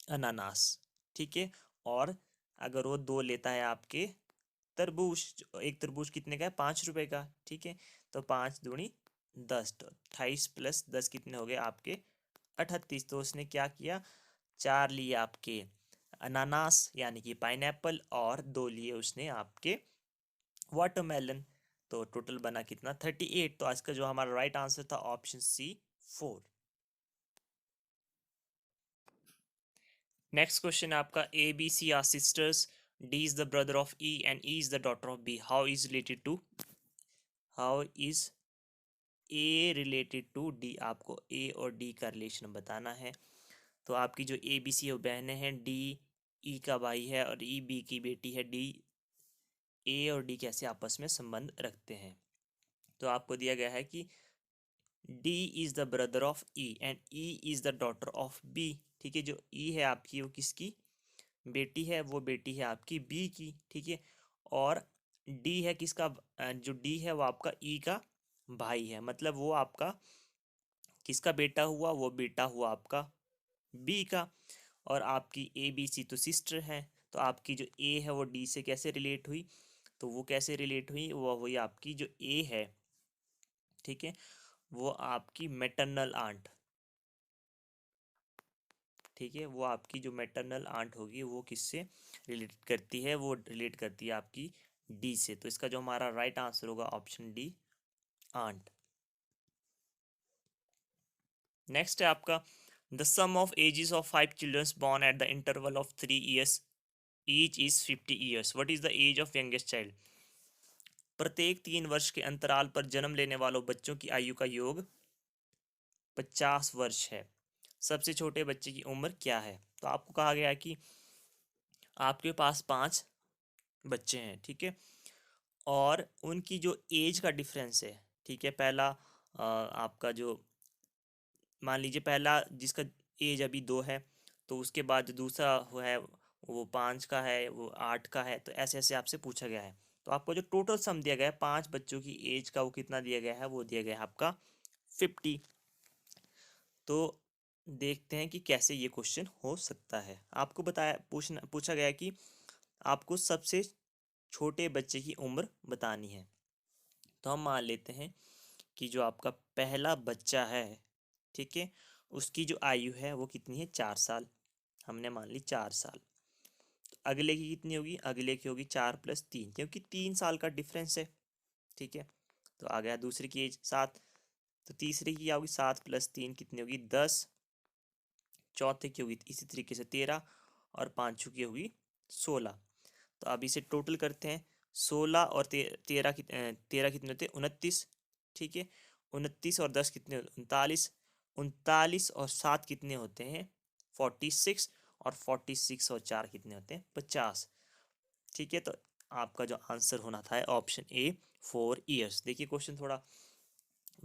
अनानास, ठीक है, और अगर वो 2 लेता है आपके तरबूज, एक तरबूज कितने का है, ₹5 का, ठीक है, तो 5 दूनी 10, तो 28 + 10 कितने हो गए आपके 38। तो उसने क्या किया, 4 लिए आपके अनानास यानी कि पाइनएप्पल, और 2 लिए उसने आपके वाटरमेलन, तो टोटल बना कितना 38। तो आज का जो हमारा राइट आंसर था ऑप्शन सी 4। नेक्स्ट क्वेश्चन है आपका A B C are sisters, D is the brother of E and E is the daughter of B, how is A related to D. आपको ए और D का relation बताना है। तो आपकी जो ए बी सी बहनें हैं, डी ई का भाई है और ई बी की बेटी है, डी ए और डी कैसे आपस में संबंध रखते हैं। तो आपको दिया गया है कि D is the brother of E and E is the daughter of B, ठीक है। जो ई है आपकी वो किसकी बेटी है, वो बेटी है आपकी बी की, ठीक है। और डी है किसका, जो डी है वो आपका ई का भाई है, मतलब वो आपका किसका बेटा हुआ? वो बेटा हुआ आपका बी का। और आपकी ए बी सी तो सिस्टर है, तो आपकी जो ए है वो डी से कैसे रिलेट हुई? तो वो कैसे रिलेट हुई? वो हुई आपकी जो ए है, ठीक है, वो आपकी मैटरनल आंट, ठीक है, वो आपकी जो मैटरनल आंट होगी वो किससे रिलेट करती है? वो रिलेट करती है आपकी डी से। तो इसका जो हमारा राइट आंसर होगा ऑप्शन डी, आंट। नेक्स्ट है आपका the sum of ages of 5 childrens born at the interval of 3 years each is 50 years, what is the age of youngest child? प्रत्येक 3 वर्ष के अंतराल पर जन्म लेने वालों बच्चों की आयु का योग 50 वर्ष है। सबसे छोटे बच्चे की उम्र क्या है? तो आपको कहा गया है कि आपके पास 5 बच्चे हैं, ठीक है, और उनकी जो एज का डिफरेंस है, ठीक है, पहला आपका जो मान लीजिए पहला जिसका एज अभी 2 है, तो उसके बाद जो दूसरा वो है वो 5 का है, वो 8 का है, तो ऐसे ऐसे आपसे पूछा गया है। तो आपको जो टोटल सम दिया गया है 5 बच्चों की एज का, वो कितना दिया गया है? वो दिया गया है आपका 50। तो देखते हैं कि कैसे ये क्वेश्चन हो सकता है। आपको बताया पूछा गया है कि आपको सबसे छोटे बच्चे की उम्र बतानी है। तो हम मान लेते हैं कि जो आपका पहला बच्चा है, ठीक है, उसकी जो आयु है वो कितनी है? 4 साल। हमने मान ली 4 साल। तो अगले की कितनी होगी? अगले की होगी 4 + 3, क्योंकि 3 साल का डिफरेंस है, ठीक है। तो आ गया दूसरे की एज 7। तो तीसरे की क्या होगी? 7 + 3 कितनी होगी? 10। चौथे की होगी इसी तरीके से 13, और पांचों की होगी 16। तो अब इसे टोटल करते हैं। 16 और 13 13 कितने होते हैं? 29, ठीक है। 29 और 10 कितने? 39। 39 और 7 कितने होते हैं? 46। और 46 और 4 कितने होते हैं? 50, ठीक है। तो आपका जो आंसर होना था ऑप्शन ए, 4 years। देखिए क्वेश्चन थोड़ा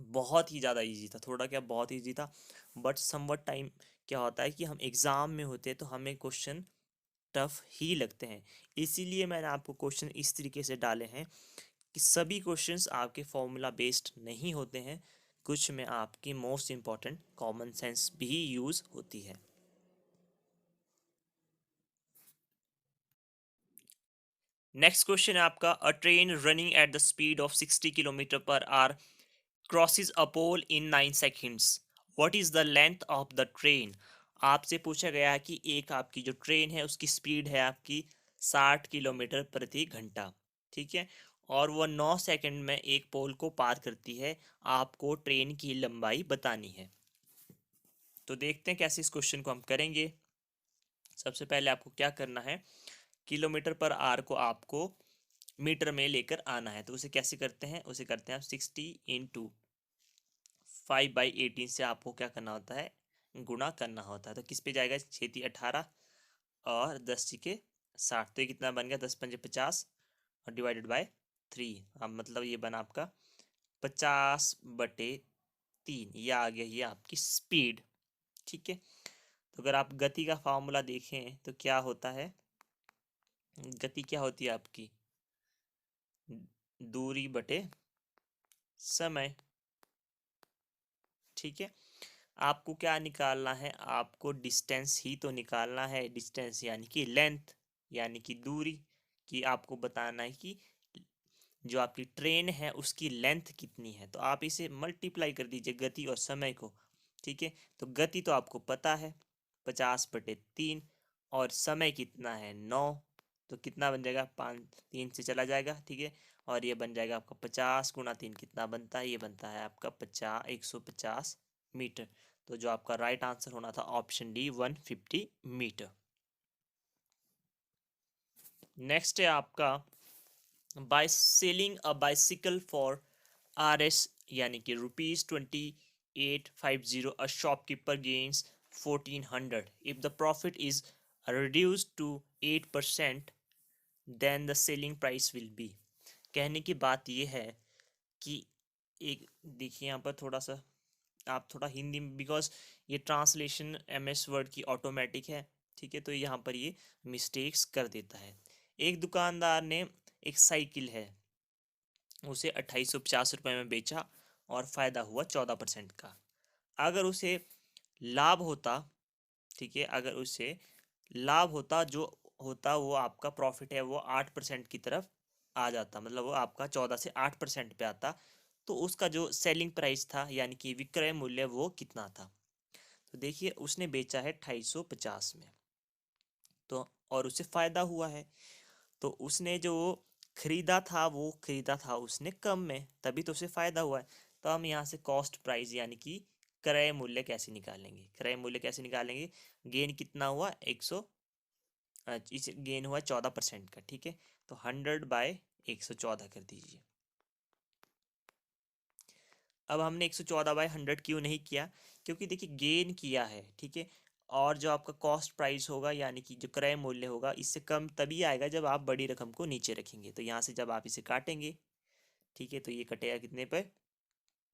बहुत ही ज़्यादा इजी था, थोड़ा क्या बहुत इजी था, बट समवट टाइम क्या होता है कि हम एग्ज़ाम में होते हैं तो हमें क्वेश्चन टफ ही लगते हैं। इसीलिए मैंने आपको क्वेश्चन इस तरीके से डाले हैं कि सभी क्वेश्चंस आपके फॉर्मूला बेस्ड नहीं होते हैं, कुछ में आपकी मोस्ट इम्पॉर्टेंट कॉमन सेंस भी यूज़ होती है। नेक्स्ट क्वेश्चन है आपका a train running at the speed of 60 km/h crosses a pole in 9 seconds, what is the length of the train? आपसे पूछा गया है कि एक आपकी जो ट्रेन है उसकी स्पीड है आपकी 60 किलोमीटर प्रति घंटा, ठीक है, और वह 9 सेकंड में एक पोल को पार करती है। आपको ट्रेन की लंबाई बतानी है। तो देखते हैं कैसे इस क्वेश्चन को हम करेंगे। सबसे पहले आपको क्या करना है, किलोमीटर/आवर को आपको मीटर में लेकर आना है। तो उसे कैसे करते हैं? उसे करते हैं आप 60 इंटू 5/18 से आपको क्या करना होता है? गुणा करना होता है। तो किस पे जाएगा? 6×18 और 10×60। तो ये कितना बन गया? 10×5 = 50 और डिवाइडेड बाय 3। अब मतलब ये बना आपका 50/3। यह आ गया ये आपकी स्पीड, ठीक है। तो अगर आप गति का फॉर्मूला देखें तो क्या होता है? गति क्या होती है आपकी? दूरी बटे समय, ठीक है। आपको क्या निकालना है? आपको डिस्टेंस ही तो निकालना है। डिस्टेंस यानी कि लेंथ, यानी कि दूरी की आपको बताना है कि जो आपकी ट्रेन है उसकी लेंथ कितनी है। तो आप इसे मल्टीप्लाई कर दीजिए गति और समय को, ठीक है। तो गति तो आपको पता है 50/3, और समय कितना है? 9। तो कितना बन जाएगा? 5 3 से चला जाएगा, ठीक है, और ये बन जाएगा आपका 50 × 3 कितना बनता है? ये बनता है आपका 150 मीटर। तो जो आपका राइट आंसर होना था ऑप्शन डी, 150 मीटर। नेक्स्ट है आपका by selling a bicycle for RS यानी कि ₹2850, a shopkeeper gains 1400 if the profit is reduced to 8%, then the selling price will be. कहने की बात यह है कि एक देखिए यहाँ पर थोड़ा सा आप थोड़ा हिंदी में, बिकॉज ये ट्रांसलेशन MS वर्ड की ऑटोमेटिक है, ठीक है, तो यहाँ पर ये मिस्टेक्स कर देता है। एक दुकानदार ने एक साइकिल है उसे 2850 रुपये में बेचा और फ़ायदा हुआ 14% का। अगर उसे लाभ होता, ठीक है, अगर उसे लाभ होता, जो होता वो आपका प्रॉफिट है वो 8% की तरफ आ जाता, मतलब वो आपका 14 से 8% पे आता, तो उसका जो सेलिंग प्राइस था यानी कि विक्रय मूल्य वो कितना था। तो देखिए उसने बेचा है 2850 में, तो और उसे फायदा हुआ है, तो उसने जो खरीदा था वो खरीदा था उसने कम में, तभी तो उसे फायदा हुआ है। तो हम यहाँ से कॉस्ट प्राइस यानी कि क्रय मूल्य कैसे निकालेंगे, क्रय मूल्य कैसे निकालेंगे, गेन कितना हुआ 100, इस गेन हुआ 14% का, ठीक है, तो 100/114 कर दीजिए। अब हमने 114/100 क्यों नहीं किया, क्योंकि देखिए गेन किया है, ठीक है, और जो आपका कॉस्ट प्राइस होगा यानी कि जो क्रय मूल्य होगा इससे कम तभी आएगा जब आप बड़ी रकम को नीचे रखेंगे। तो यहाँ से जब आप इसे काटेंगे, ठीक है, तो ये कटेगा कितने पे,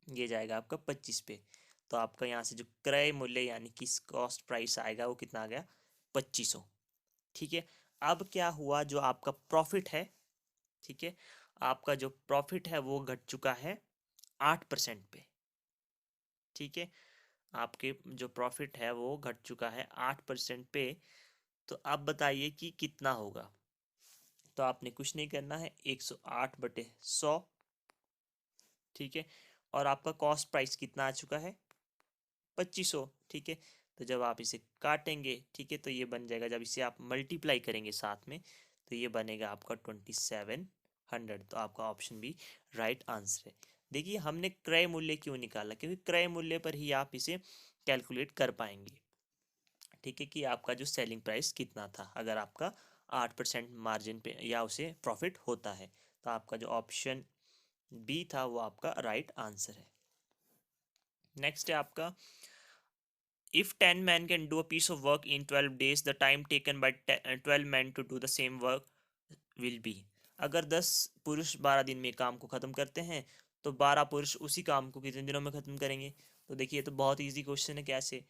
ये जाएगा आपका 25 पे, तो आपका यहाँ से जो क्रय मूल्य यानी कि कॉस्ट प्राइस आएगा वो कितना आ गया 2500, ठीक है। अब क्या हुआ, जो आपका प्रॉफिट है, ठीक है, आपका जो प्रॉफिट है वो घट चुका है 8% पे, ठीक है, आपके जो प्रॉफिट है वो घट चुका है 8% पे। तो अब बताइए कि कितना होगा, तो आपने कुछ नहीं करना है, 108/100, ठीक है, और आपका कॉस्ट प्राइस कितना आ चुका है 2500, ठीक है, तो जब आप इसे काटेंगे, ठीक है, तो ये बन जाएगा, जब इसे आप मल्टीप्लाई करेंगे साथ में, तो ये बनेगा आपका 2700, तो आपका ऑप्शन बी राइट आंसर है। देखिए हमने क्रय मूल्य क्यों निकाला, क्योंकि क्रय मूल्य पर ही आप इसे कैलकुलेट कर पाएंगे, ठीक है, कि आपका जो सेलिंग प्राइस कितना था, अगर आपका 8% मार्जिन पे या उसे प्रॉफिट होता है, तो आपका जो ऑप्शन बी था वो आपका राइट आंसर है। नेक्स्ट है आपका, if 10 men can do a piece of work in 12 days, the time taken by 12 men to do the same work will be। अगर 10 पुरुष 12 दिन में काम को ख़त्म करते हैं, तो 12 पुरुष उसी काम को कितने दिनों में ख़त्म करेंगे। तो देखिए ये तो बहुत इजी क्वेश्चन है, कैसे,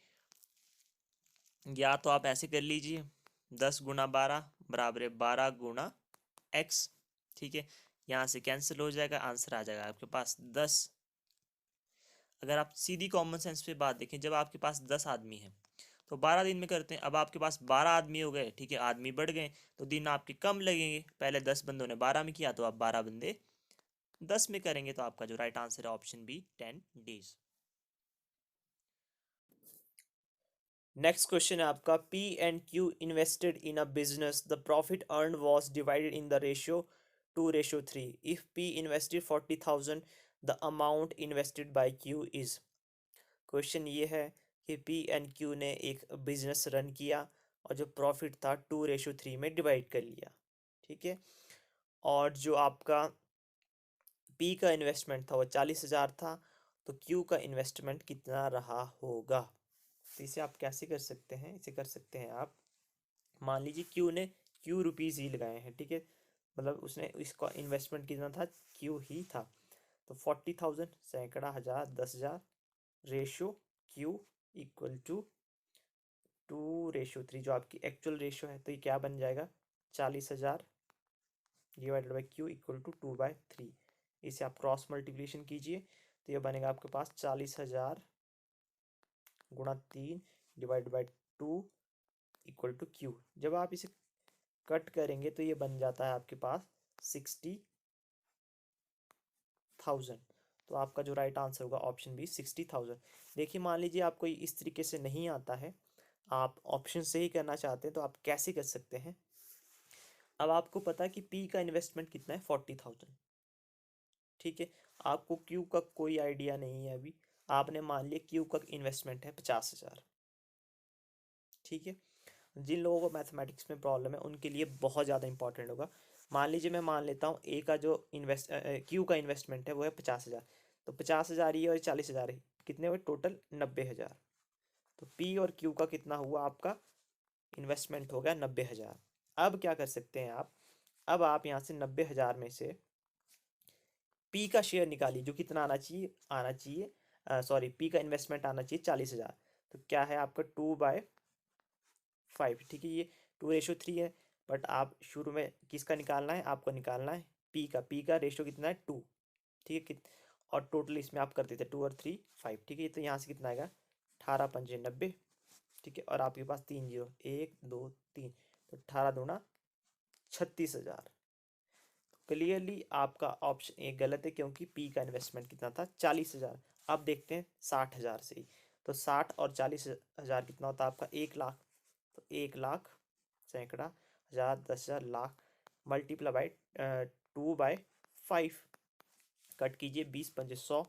या तो आप ऐसे कर लीजिए 10 × 12 = 12 × x, ठीक है, यहाँ से कैंसिल हो जाएगा, आंसर आ जाएगा आपके पास 10। अगर आप सीधी कॉमन सेंस पे बात देखें, जब आपके पास 10 आदमी हैं तो 12 दिन में करते हैं, अब आपके पास 12 आदमी हो गए, ठीक है, आदमी बढ़ गए तो दिन आपके कम लगेंगे, पहले 10 बंदों ने 12 में किया तो आप 12 बंदे 10 में करेंगे, तो आपका जो राइट आंसर है option B 10 days. Next question है आपका, P and Q invested in a business, the profit earn was divided in the ratio 2:3। If P invested 40,000, the amount invested by Q is. Question ये है कि P and Q ने एक business run किया और जो प्रॉफिट था 2:3 में डिवाइड कर लिया, ठीक है, और जो आपका पी का इन्वेस्टमेंट था वो 40,000 था, तो क्यू का इन्वेस्टमेंट कितना रहा होगा। तो इसे आप कैसे कर सकते हैं, इसे कर सकते हैं आप, मान लीजिए क्यू ने क्यू रुपीज़ ही लगाए हैं, ठीक है, मतलब उसने इसका इन्वेस्टमेंट कितना था, क्यू ही था, तो 40,000 सैकड़ा हज़ार 10,000 रेशो क्यू इक्वल टू 2:3, जो आपकी एक्चुअल रेशो है, तो ये क्या बन जाएगा 40,000 divided by Q equal to 2/3। इसे आप क्रॉस मल्टीप्लिकेशन कीजिए तो ये बनेगा आपके पास 40,000 गुणा 3 divide by 2 equal to Q. जब आप इसे कट करेंगे तो ये बन जाता है आपके पास 60,000। तो आपका जो राइट आंसर होगा ऑप्शन बी 60,000। देखिए मान लीजिए आपको इस तरीके से नहीं आता है, आप ऑप्शन से ही करना चाहते हैं, तो आप कैसे कर सकते हैं। अब आपको पता है कि पी का इन्वेस्टमेंट कितना है 40,000, ठीक है, आपको क्यू का कोई आइडिया नहीं है अभी, आपने मान लिया क्यू का इन्वेस्टमेंट है 50,000, ठीक है। जिन लोगों को मैथमेटिक्स में प्रॉब्लम है उनके लिए बहुत ज़्यादा इंपॉर्टेंट होगा। मान लीजिए मैं मान लेता हूँ ए का जो क्यू का इन्वेस्टमेंट है वो है 50,000, तो 50,000 ये और 40,000 है, कितने हुए टोटल 90,000। तो पी और क्यू का कितना हुआ, आपका इन्वेस्टमेंट हो गया 90,000। अब क्या कर सकते हैं आप, अब आप यहाँ से 90,000 में से पी का शेयर निकालिए, जो कितना आना चाहिए सॉरी, पी का इन्वेस्टमेंट आना चाहिए 40,000, तो क्या है आपका 2/5, ठीक है, ये 2:3 है, बट आप शुरू में किसका निकालना है, आपको निकालना है पी का रेशो कितना है 2, ठीक है, और टोटल इसमें आप कर देते 2 और 3 5, ठीक है, तो यहाँ से कितना आएगा 18 पंजे 90, ठीक है, और आपके पास 3 जीरो, 1 2 3, तो 18 दूना 36,000। क्लियरली आपका ऑप्शन ए गलत है, क्योंकि पी का इन्वेस्टमेंट कितना था, 40,000। अब देखते हैं 60,000 से ही, तो 60 और 40,000 कितना होता है आपका, 1 लाख। तो 1 लाख, सैकड़ा, हजार, 10,000, लाख, मल्टीप्लाई बाई 2/5, कट कीजिए, 20 पंजे 100,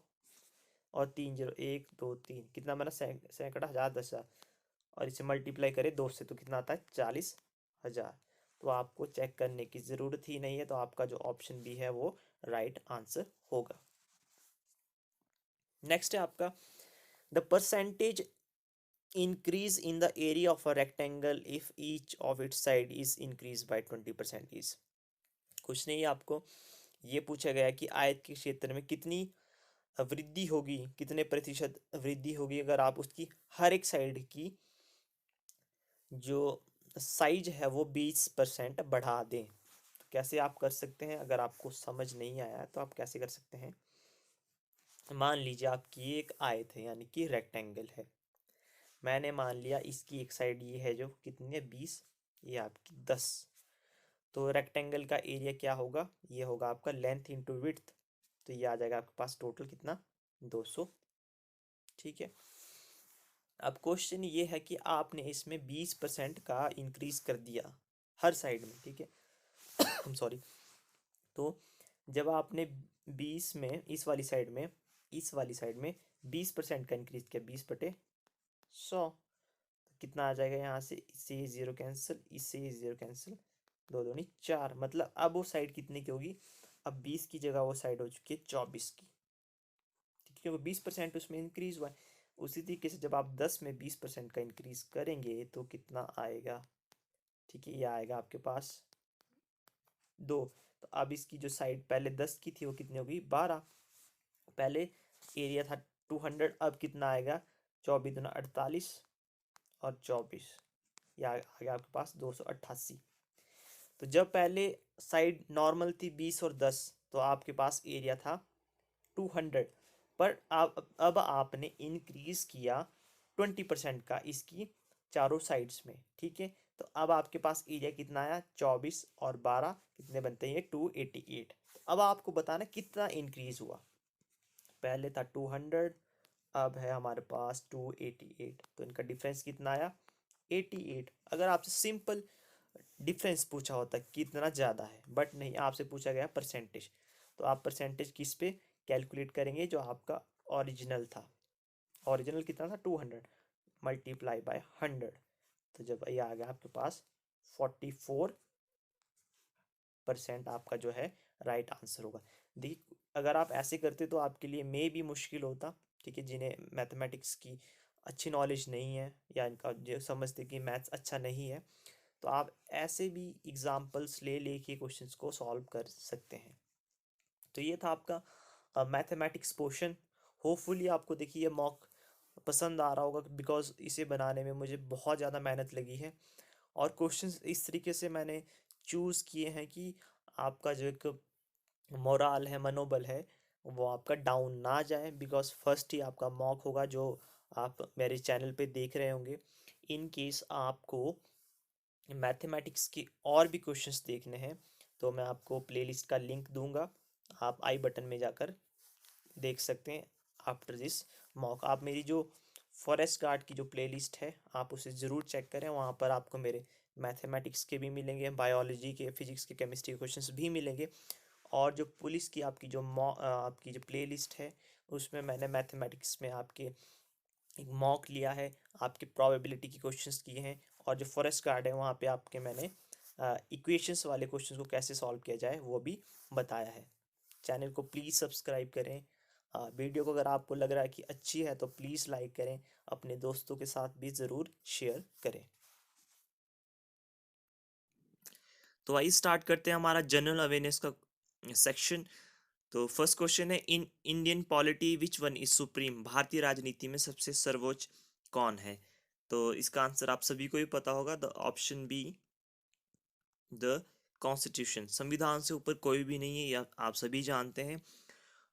और 3 जीरो, 1 2 3, कितना बना, सैकड़ा, हजार, 10,000, और इसे मल्टीप्लाई करें 2 से तो कितना आता है, 40,000। तो आपको चेक करने की ज़रूरत ही नहीं है, तो आपका जो ऑप्शन बी है वो राइट आंसर होगा। नेक्स्ट है आपका, the percentage increase in the area of a rectangle if each of its side is increased by 20% is। कुछ नहीं, आपको ये पूछा गया कि आयत के क्षेत्र में कितनी वृद्धि होगी, कितने प्रतिशत वृद्धि होगी अगर आप उसकी हर एक साइड की जो साइज है वो 20% बढ़ा दें। तो कैसे आप कर सकते हैं, अगर आपको समझ नहीं आया तो आप कैसे कर सकते हैं। मान लीजिए आपकी एक आयत है, यानी कि रेक्टेंगल है। मैंने मान लिया इसकी एक साइड ये है जो कितनी है, 20, ये आपकी 10। तो रेक्टेंगल का एरिया क्या होगा, ये होगा आपका लेंथ इंटू विड्थ। तो ये आ जाएगा आपके पास टोटल कितना, 200, ठीक है। अब क्वेश्चन ये है कि आपने इसमें 20% का इंक्रीज कर दिया हर साइड में, ठीक है। हम सॉरी। तो जब आपने 20 में इस वाली साइड में 20% का इंक्रीज किया, 20/100, कितना आ जाएगा, यहाँ से इससे ये जीरो कैंसिल, इससे ये जीरो कैंसिल, दो दूनी 4, मतलब अब वो साइड कितने की होगी, अब 20 की जगह वो साइड हो चुकी है 24 की, ठीक है, क्योंकि 20% उसमें इंक्रीज हुआ है। उसी तरीके से जब आप 10 में 20% का इंक्रीज करेंगे तो कितना आएगा, ठीक है, ये आएगा आपके पास 2। तो अब इसकी जो साइड पहले 10 की थी वो कितनी होगी, 12। पहले एरिया था 200, अब कितना आएगा, 24 दूना 48, और 24, ये आ गया आपके पास 288। तो जब पहले साइड नॉर्मल थी 20 और 10, तो आपके पास एरिया था 200, पर अब आपने इंक्रीज किया 20% का इसकी चारों साइड्स में, ठीक है। तो अब आपके पास एरिया कितना आया, 24 और 12 कितने बनते हैं, 288। अब आपको बताना कितना इंक्रीज हुआ, पहले था 200, अब है हमारे पास 288, तो इनका डिफरेंस कितना आया, 88। अगर आपसे सिंपल डिफरेंस पूछा होता कितना ज़्यादा है, बट नहीं, आपसे पूछा गया परसेंटेज। तो आप परसेंटेज किस पे कैलकुलेट करेंगे, जो आपका ओरिजिनल था। ओरिजिनल कितना था, 200 मल्टीप्लाई बाय 100, तो जब ये आ गया आपके पास 44% आपका जो है राइट आंसर होगा। देखिए, अगर आप ऐसे करते तो आपके लिए मे भी मुश्किल होता, ठीक है, जिन्हें मैथमेटिक्स की अच्छी नॉलेज नहीं है, या इनका जो समझते कि मैथ्स अच्छा नहीं है, तो आप ऐसे भी एग्जाम्पल्स ले लेके क्वेश्चंस को सॉल्व कर सकते हैं। तो ये था आपका मैथमेटिक्स पोर्शन। होपफुली आपको देखिए ये मॉक पसंद आ रहा होगा, बिकॉज इसे बनाने में मुझे बहुत ज़्यादा मेहनत लगी है, और क्वेश्चंस इस तरीके से मैंने चूज़ किए हैं कि आपका जो एक मोराल है, मनोबल है, वो आपका डाउन ना जाए, बिकॉज फर्स्ट ही आपका मॉक होगा जो आप मेरे चैनल पे देख रहे होंगे। इन केस आपको मैथमेटिक्स के और भी क्वेश्चंस देखने हैं तो मैं आपको प्लेलिस्ट का लिंक दूंगा, आप आई बटन में जाकर देख सकते हैं। आफ्टर दिस मॉक आप मेरी जो फॉरेस्ट गार्ड की जो प्लेलिस्ट है आप उसे ज़रूर चेक करें, वहाँ पर आपको मेरे मैथमेटिक्स के भी मिलेंगे, बायोलॉजी के, फिजिक्स के, केमिस्ट्री के क्वेश्चंस भी मिलेंगे। और जो पुलिस की आपकी जो प्लेलिस्ट है उसमें मैंने मैथमेटिक्स में आपके एक मॉक लिया है, आपके प्रोबेबिलिटी के क्वेश्चंस किए हैं, और जो फॉरेस्ट गार्ड है वहाँ पे आपके मैंने इक्वेशंस वाले क्वेश्चंस को कैसे सॉल्व किया जाए वो भी बताया है। चैनल को प्लीज़ सब्सक्राइब करें। वीडियो को अगर आपको लग रहा है कि अच्छी है तो प्लीज़ लाइक करें, अपने दोस्तों के साथ भी ज़रूर शेयर करें। तो आइए स्टार्ट करते हैं हमारा जनरल अवेयरनेस का सेक्शन। तो फर्स्ट क्वेश्चन है, in Indian polity which one is supreme, भारतीय राजनीति में सबसे सर्वोच्च कौन है। तो इसका आंसर आप सभी को ही पता होगा, the option B, the constitution. संविधान से ऊपर कोई भी नहीं है, यह आप सभी जानते हैं।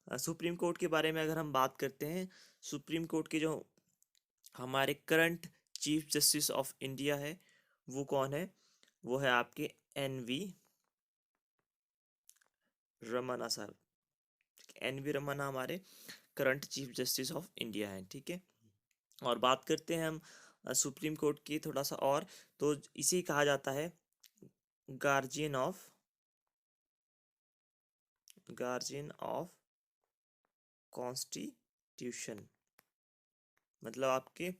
सुप्रीम कोर्ट के बारे में अगर हम बात करते हैं, सुप्रीम कोर्ट के जो हमारे current chief justice of India है वो कौन है? वो है आपके एन.वी. रमन्ना साहब। एन.वी. रमन्ना हमारे current chief justice of India है, ठीक है। और बात करते हैं हम सुप्रीम कोर्ट की थोड़ा सा और, तो इसे कहा जाता है गार्जियन ऑफ कॉन्स्टिट्यूशन, मतलब आपके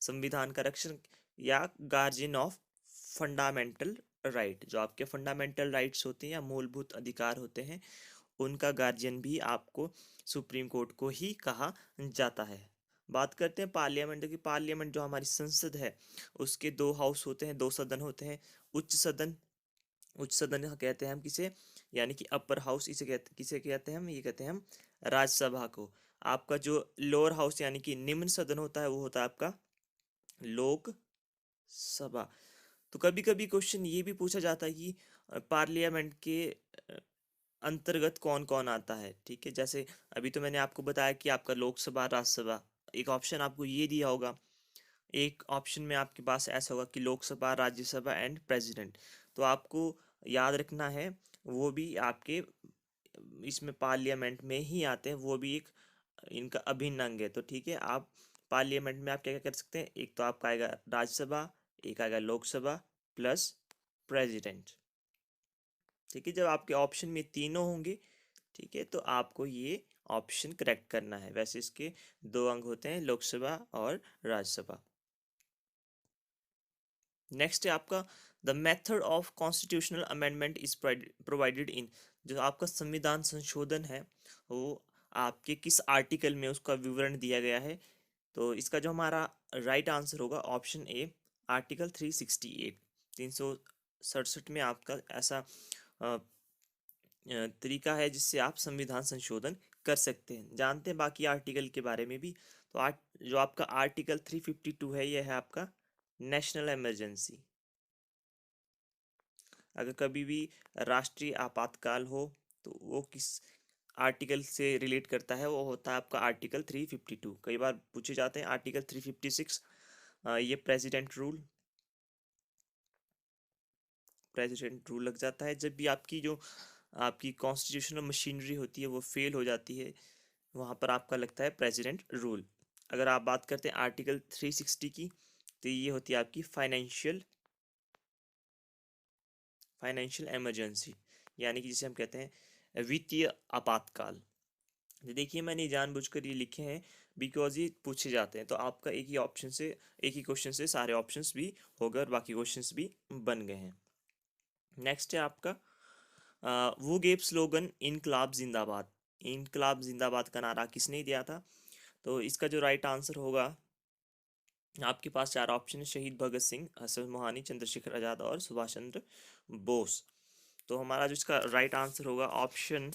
संविधान का रक्षण, या गार्जियन ऑफ फंडामेंटल राइट, जो आपके फंडामेंटल राइट्स होते हैं या मूलभूत अधिकार होते हैं, उनका गार्जियन भी आपको सुप्रीम कोर्ट को ही कहा जाता है। बात करते हैं पार्लियामेंट की। पार्लियामेंट जो हमारी संसद है, उसके दो हाउस होते हैं, दो सदन होते हैं। उच्च सदन, उच्च सदन कहते हैं हम किसे, यानी कि अपर हाउस, इसे कहते, किसे कहते हैं हम, ये कहते हैं हम राज्यसभा को। आपका जो लोअर हाउस यानी कि निम्न सदन होता है, वो होता है आपका लोक सभा। तो कभी कभी क्वेश्चन ये भी पूछा जाता है कि पार्लियामेंट के अंतर्गत कौन कौन आता है, ठीक है। जैसे अभी तो मैंने आपको बताया कि आपका लोकसभा, राज्यसभा, एक ऑप्शन आपको ये दिया होगा, एक ऑप्शन में आपके पास ऐसा होगा कि लोकसभा, राज्यसभा एंड प्रेसिडेंट। तो आपको याद रखना है वो भी आपके इसमें पार्लियामेंट में ही आते हैं, वो भी एक इनका अभिन्न अंग है। तो ठीक है, आप पार्लियामेंट में आप क्या क्या कर सकते हैं, एक तो आपका आएगा राज्यसभा, एक आएगा लोकसभा प्लस प्रेसिडेंट, ठीक है। जब आपके ऑप्शन में तीनों होंगे, ठीक है, तो आपको ये ऑप्शन करेक्ट करना है। वैसे इसके दो अंग होते हैं, लोकसभा और राज्यसभा। नेक्स्ट है आपका the method of constitutional amendment is provided in, जो आपका संविधान संशोधन है वो आपके किस आर्टिकल में उसका विवरण दिया गया है। तो इसका जो हमारा राइट आंसर होगा ऑप्शन ए, आर्टिकल 368, 367 में आपका ऐसा तरीका है जिससे आप संविधान संशोधन कर सकते हैं। जानते हैं बाकी आर्टिकल के बारे में भी। तो जो आपका आर्टिकल 352 है, यह है आपका नेशनल इमरजेंसी। अगर कभी भी राष्ट्रीय आपातकाल हो तो वो किस आर्टिकल से रिलेट करता है, वो होता है आपका आर्टिकल 352। कई बार पूछे जाते हैं आर्टिकल 356, ये प्रेसिडेंट रूल लग जाता है जब भी आपकी जो आपकी कॉन्स्टिट्यूशनल मशीनरी होती है वो फेल हो जाती है, वहाँ पर आपका लगता है प्रेसिडेंट रूल। अगर आप बात करते हैं आर्टिकल 360 की, तो ये होती है आपकी फाइनेंशियल इमरजेंसी, यानी कि जिसे हम कहते हैं वित्तीय आपातकाल। तो देखिए मैंने जानबूझकर ये लिखे हैं बिकॉज ये पूछे जाते हैं, तो आपका एक ही क्वेश्चन से सारे ऑप्शंस भी हो गए और बाकी क्वेश्चंस भी बन गए हैं। नेक्स्ट है आपका वो गेव स्लोगन इनकलाब जिंदाबाद। इनकलाब जिंदाबाद का नारा किसने दिया था? तो इसका जो राइट आंसर होगा, आपके पास चार ऑप्शन है, शहीद भगत सिंह, हसन मोहानी, चंद्रशेखर आजाद और सुभाष चंद्र बोस। तो हमारा जो इसका राइट आंसर होगा ऑप्शन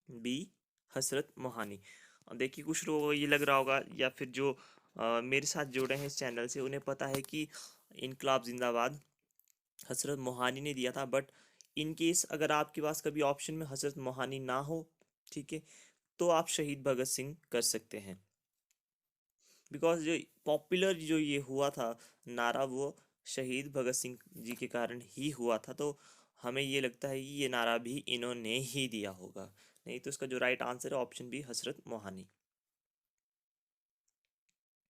बी, हसरत मोहानी। और देखिए कुछ लोगों को ये लग रहा होगा या फिर जो मेरे साथ जुड़े हैं इस चैनल से उन्हें पता है कि इनकलाब जिंदाबाद हसरत मोहानी ने दिया था, बट इन केस अगर आपके पास कभी ऑप्शन में हसरत मोहानी ना हो, ठीक है, तो आप शहीद भगत सिंह कर सकते हैं। बिकॉज जो पॉपुलर जो ये हुआ था नारा, वो शहीद भगत सिंह जी के कारण ही हुआ था, तो हमें ये लगता है कि ये नारा भी इन्होंने ही दिया होगा। नहीं तो इसका जो राइट आंसर है ऑप्शन बी, हसरत मोहानी।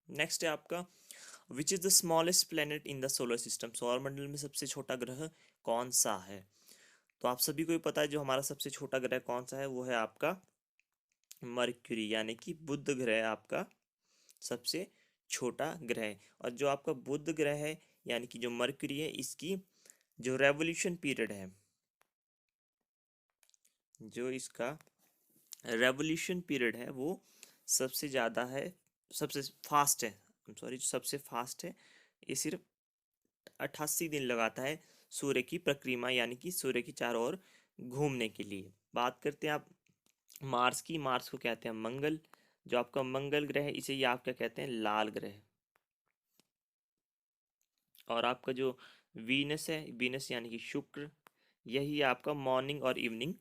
नेक्स्ट है आपका which is the smallest planet in the solar system, सौर मंडल में सबसे छोटा ग्रह कौन सा है? तो आप सभी को ही पता है जो हमारा सबसे छोटा ग्रह कौन सा है, वो है आपका मरक्यूरी, यानी कि बुध ग्रह आपका सबसे छोटा ग्रह है। और जो आपका बुध ग्रह है यानी कि जो मरक्यूरी है, इसकी जो रेवोल्यूशन पीरियड है, जो इसका रेवोल्यूशन पीरियड है वो सबसे ज़्यादा है, सबसे फास्ट है, सॉरी सबसे फास्ट है। ये सिर्फ 88 दिन लगाता है सूर्य की परिक्रमा, यानी कि सूर्य की चारों ओर घूमने के लिए। बात करते हैं आप मार्स की। मार्स को कहते हैं मंगल। जो आपका मंगल ग्रह है इसे ये आप क्या कहते हैं, लाल ग्रह। और आपका जो वीनस है, वीनस यानी कि शुक्र, यही आपका मॉर्निंग और इवनिंग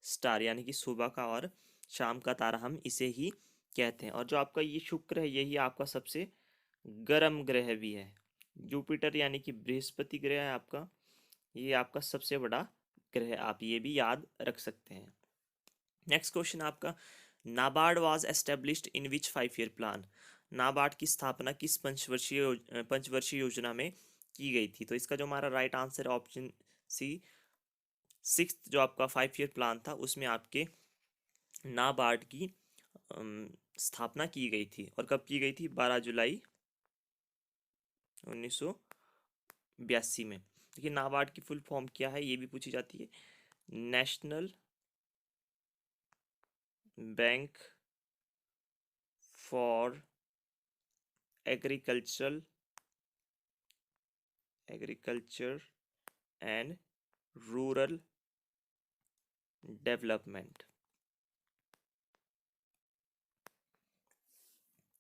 स्टार, यानी कि सुबह का और शाम का तारा, हम इसे ही कहते हैं। और जो आपका ये शुक्र है, यही आपका सबसे गर्म ग्रह भी है। जुपिटर यानी कि बृहस्पति ग्रह है आपका, ये आपका सबसे बड़ा ग्रह, आप ये भी याद रख सकते हैं। नेक्स्ट क्वेश्चन आपका, NABARD was established in which 5 year plan. NABARD की स्थापना किस पंचवर्षीय योजना में की गई थी? तो इसका जो हमारा राइट आंसर है ऑप्शन सी, सिक्स्थ जो आपका 5 ईयर प्लान था उसमें आपके नाबार्ड की स्थापना की गई थी। और कब की गई थी? 12 जुलाई 1982 में। देखिए नाबार्ड की फुल फॉर्म क्या है ये भी पूछी जाती है, national bank for agriculture and rural development.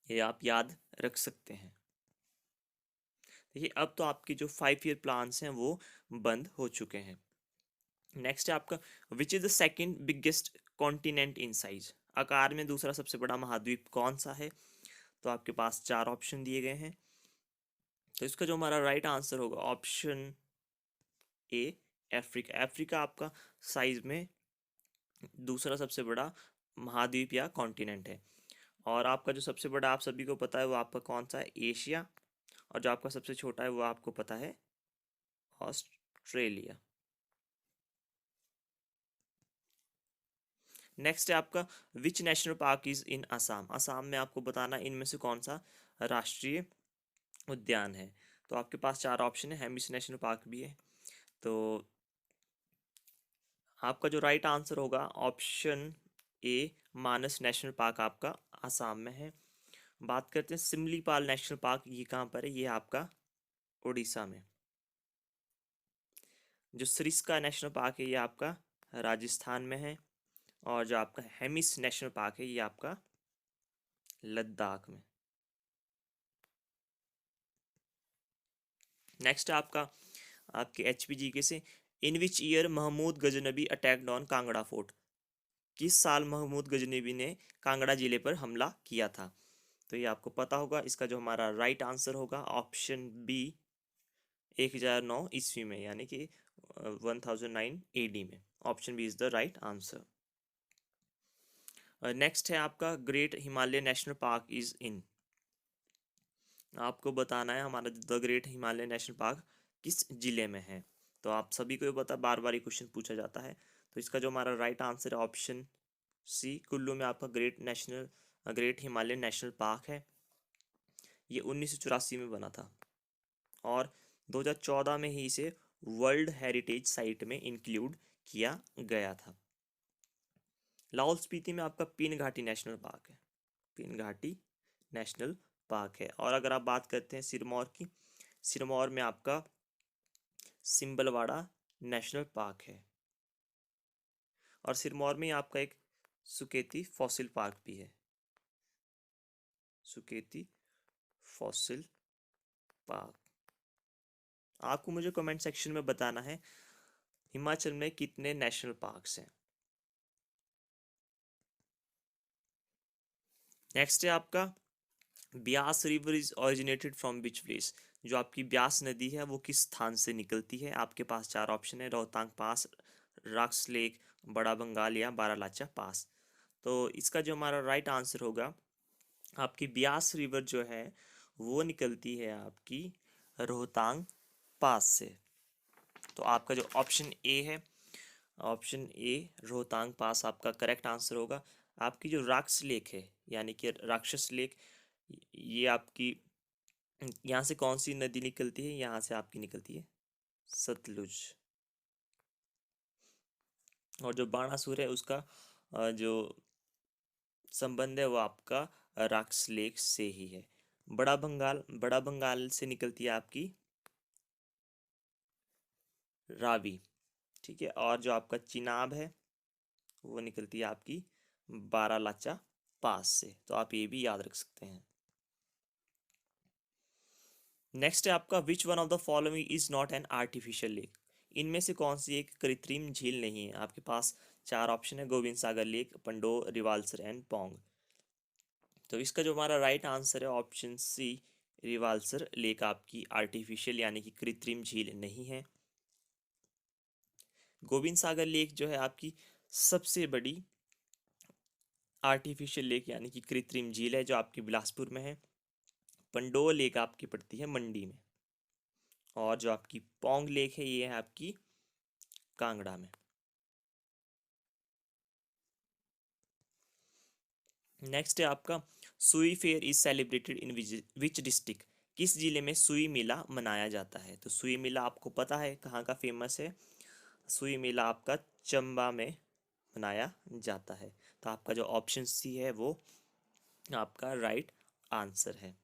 ये आप याद रख सकते हैं। देखिए अब तो आपके जो 5 ईयर प्लान्स हैं वो बंद हो चुके हैं। नेक्स्ट है आपका, which is the second biggest continent in size. आकार में दूसरा सबसे बड़ा महाद्वीप कौन सा है? तो आपके पास 4 ऑप्शन दिए गए हैं। तो इसका जो हमारा राइट आंसर होगा ऑप्शन ए, अफ्रीका। अफ्रीका आपका साइज में दूसरा सबसे बड़ा महाद्वीप या कॉन्टिनेंट है। और आपका जो सबसे बड़ा आप सभी को पता है वो आपका कौन सा है? एशिया। और जो आपका सबसे छोटा है वो आपको पता है ऑस्ट्रेलिया। नेक्स्ट है आपका, विच नेशनल पार्क इज इन असम। असम में आपको बताना इनमें से कौन सा राष्ट्रीय उद्यान है। तो आपके पास 4 ऑप्शन है, हेमिस नेशनल पार्क भी है। तो आपका जो राइट आंसर होगा option A, Manas national park आपका असम में है। बात करते हैं सिमलीपाल नेशनल पार्क, ये कहाँ पर है? ये आपका उड़ीसा में। जो सरिस्का नेशनल पार्क है ये आपका राजस्थान में है। और जो आपका हेमिस नेशनल पार्क है ये आपका लद्दाख में। नेक्स्ट आपका आपके HPG से, in which year Mahmud Ghaznavi attacked on Kangra fort. किस साल महमूद गजनबी ने कांगड़ा जिले पर हमला किया था? तो ये आपको पता होगा। इसका जो हमारा राइट आंसर होगा ऑप्शन बी, 1009 ईस्वी में, यानी कि 1009 AD में। Option B is the right answer. Next है आपका, Great Himalaya National Park is in. आपको बताना है हमारा the Great Himalaya National Park किस जिले में है। तो आप सभी को ये पता, बार बार ये क्वेश्चन पूछा जाता है। तो इसका जो हमारा राइट आंसर है ऑप्शन सी, कुल्लू में आपका ग्रेट हिमालयन नेशनल पार्क है। ये 1984 में बना था और 2014 में ही इसे वर्ल्ड हेरिटेज साइट में इंक्लूड किया गया था। लाहौल स्पीति में आपका पीन घाटी नेशनल पार्क है, पीन घाटी नेशनल पार्क है। और अगर आप बात करते हैं सिरमौर की, सिरमौर में आपका सिंबलवाड़ा नेशनल पार्क है। और सिरमौर में ही आपका एक सुकेती फॉसिल पार्क भी है, सुकेती फॉसिल पार्क। आपको मुझे कमेंट सेक्शन में बताना है हिमाचल में कितने नेशनल पार्क्स हैं। नेक्स्ट है आपका, Beas river is originated from which place. जो आपकी ब्यास नदी है वो किस स्थान से निकलती है? आपके पास 4 ऑप्शन है, रोहतांग पास, रॉक्स लेक, बड़ा बंगाल या बारालाचा पास। तो इसका जो हमारा राइट आंसर होगा, आपकी ब्यास रिवर जो है वो निकलती है आपकी रोहतांग पास से। तो आपका जो ऑप्शन ए है, ऑप्शन ए रोहतांग पास आपका करेक्ट आंसर होगा। आपकी जो राक्स लेक है यानी कि राक्षस लेक, ये आपकी यहाँ से कौन सी नदी निकलती है? यहाँ से आपकी निकलती है सतलुज। और जो बाणासुर है उसका जो संबंध है वो आपका राक्स लेक से ही है। बड़ा बंगाल से निकलती है आपकी रावी, ठीक है। और जो आपका चिनाब है वो निकलती है आपकी बारालाचा पास से। तो आप ये भी याद रख सकते हैं। नेक्स्ट है आपका, which one of the following is not an artificial lake. इनमें से कौन सी एक कृत्रिम झील नहीं है? आपके पास 4 ऑप्शन है, गोविंद सागर लेक, पंडोर, रिवाल्सर एंड पोंग। तो इसका जो हमारा राइट आंसर है ऑप्शन सी, रिवाल्सर लेक आपकी आर्टिफिशियल यानी कि कृत्रिम झील नहीं है। गोविंद सागर लेक जो है आपकी सबसे बड़ी आर्टिफिशियल लेक यानी कि कृत्रिम झील है, जो आपकी बिलासपुर में है। पंडोल लेक आपकी पड़ती है मंडी में। और जो आपकी पोंग लेक है ये है आपकी कांगड़ा में। नेक्स्ट है आपका सुई fair is celebrated in which district. किस जिले में सुई मेला मनाया जाता है? तो सुई मेला आपको पता है कहाँ का फेमस है। सुई मेला आपका चंबा में मनाया जाता है। तो आपका जो ऑप्शन सी है वो आपका राइट आंसर है।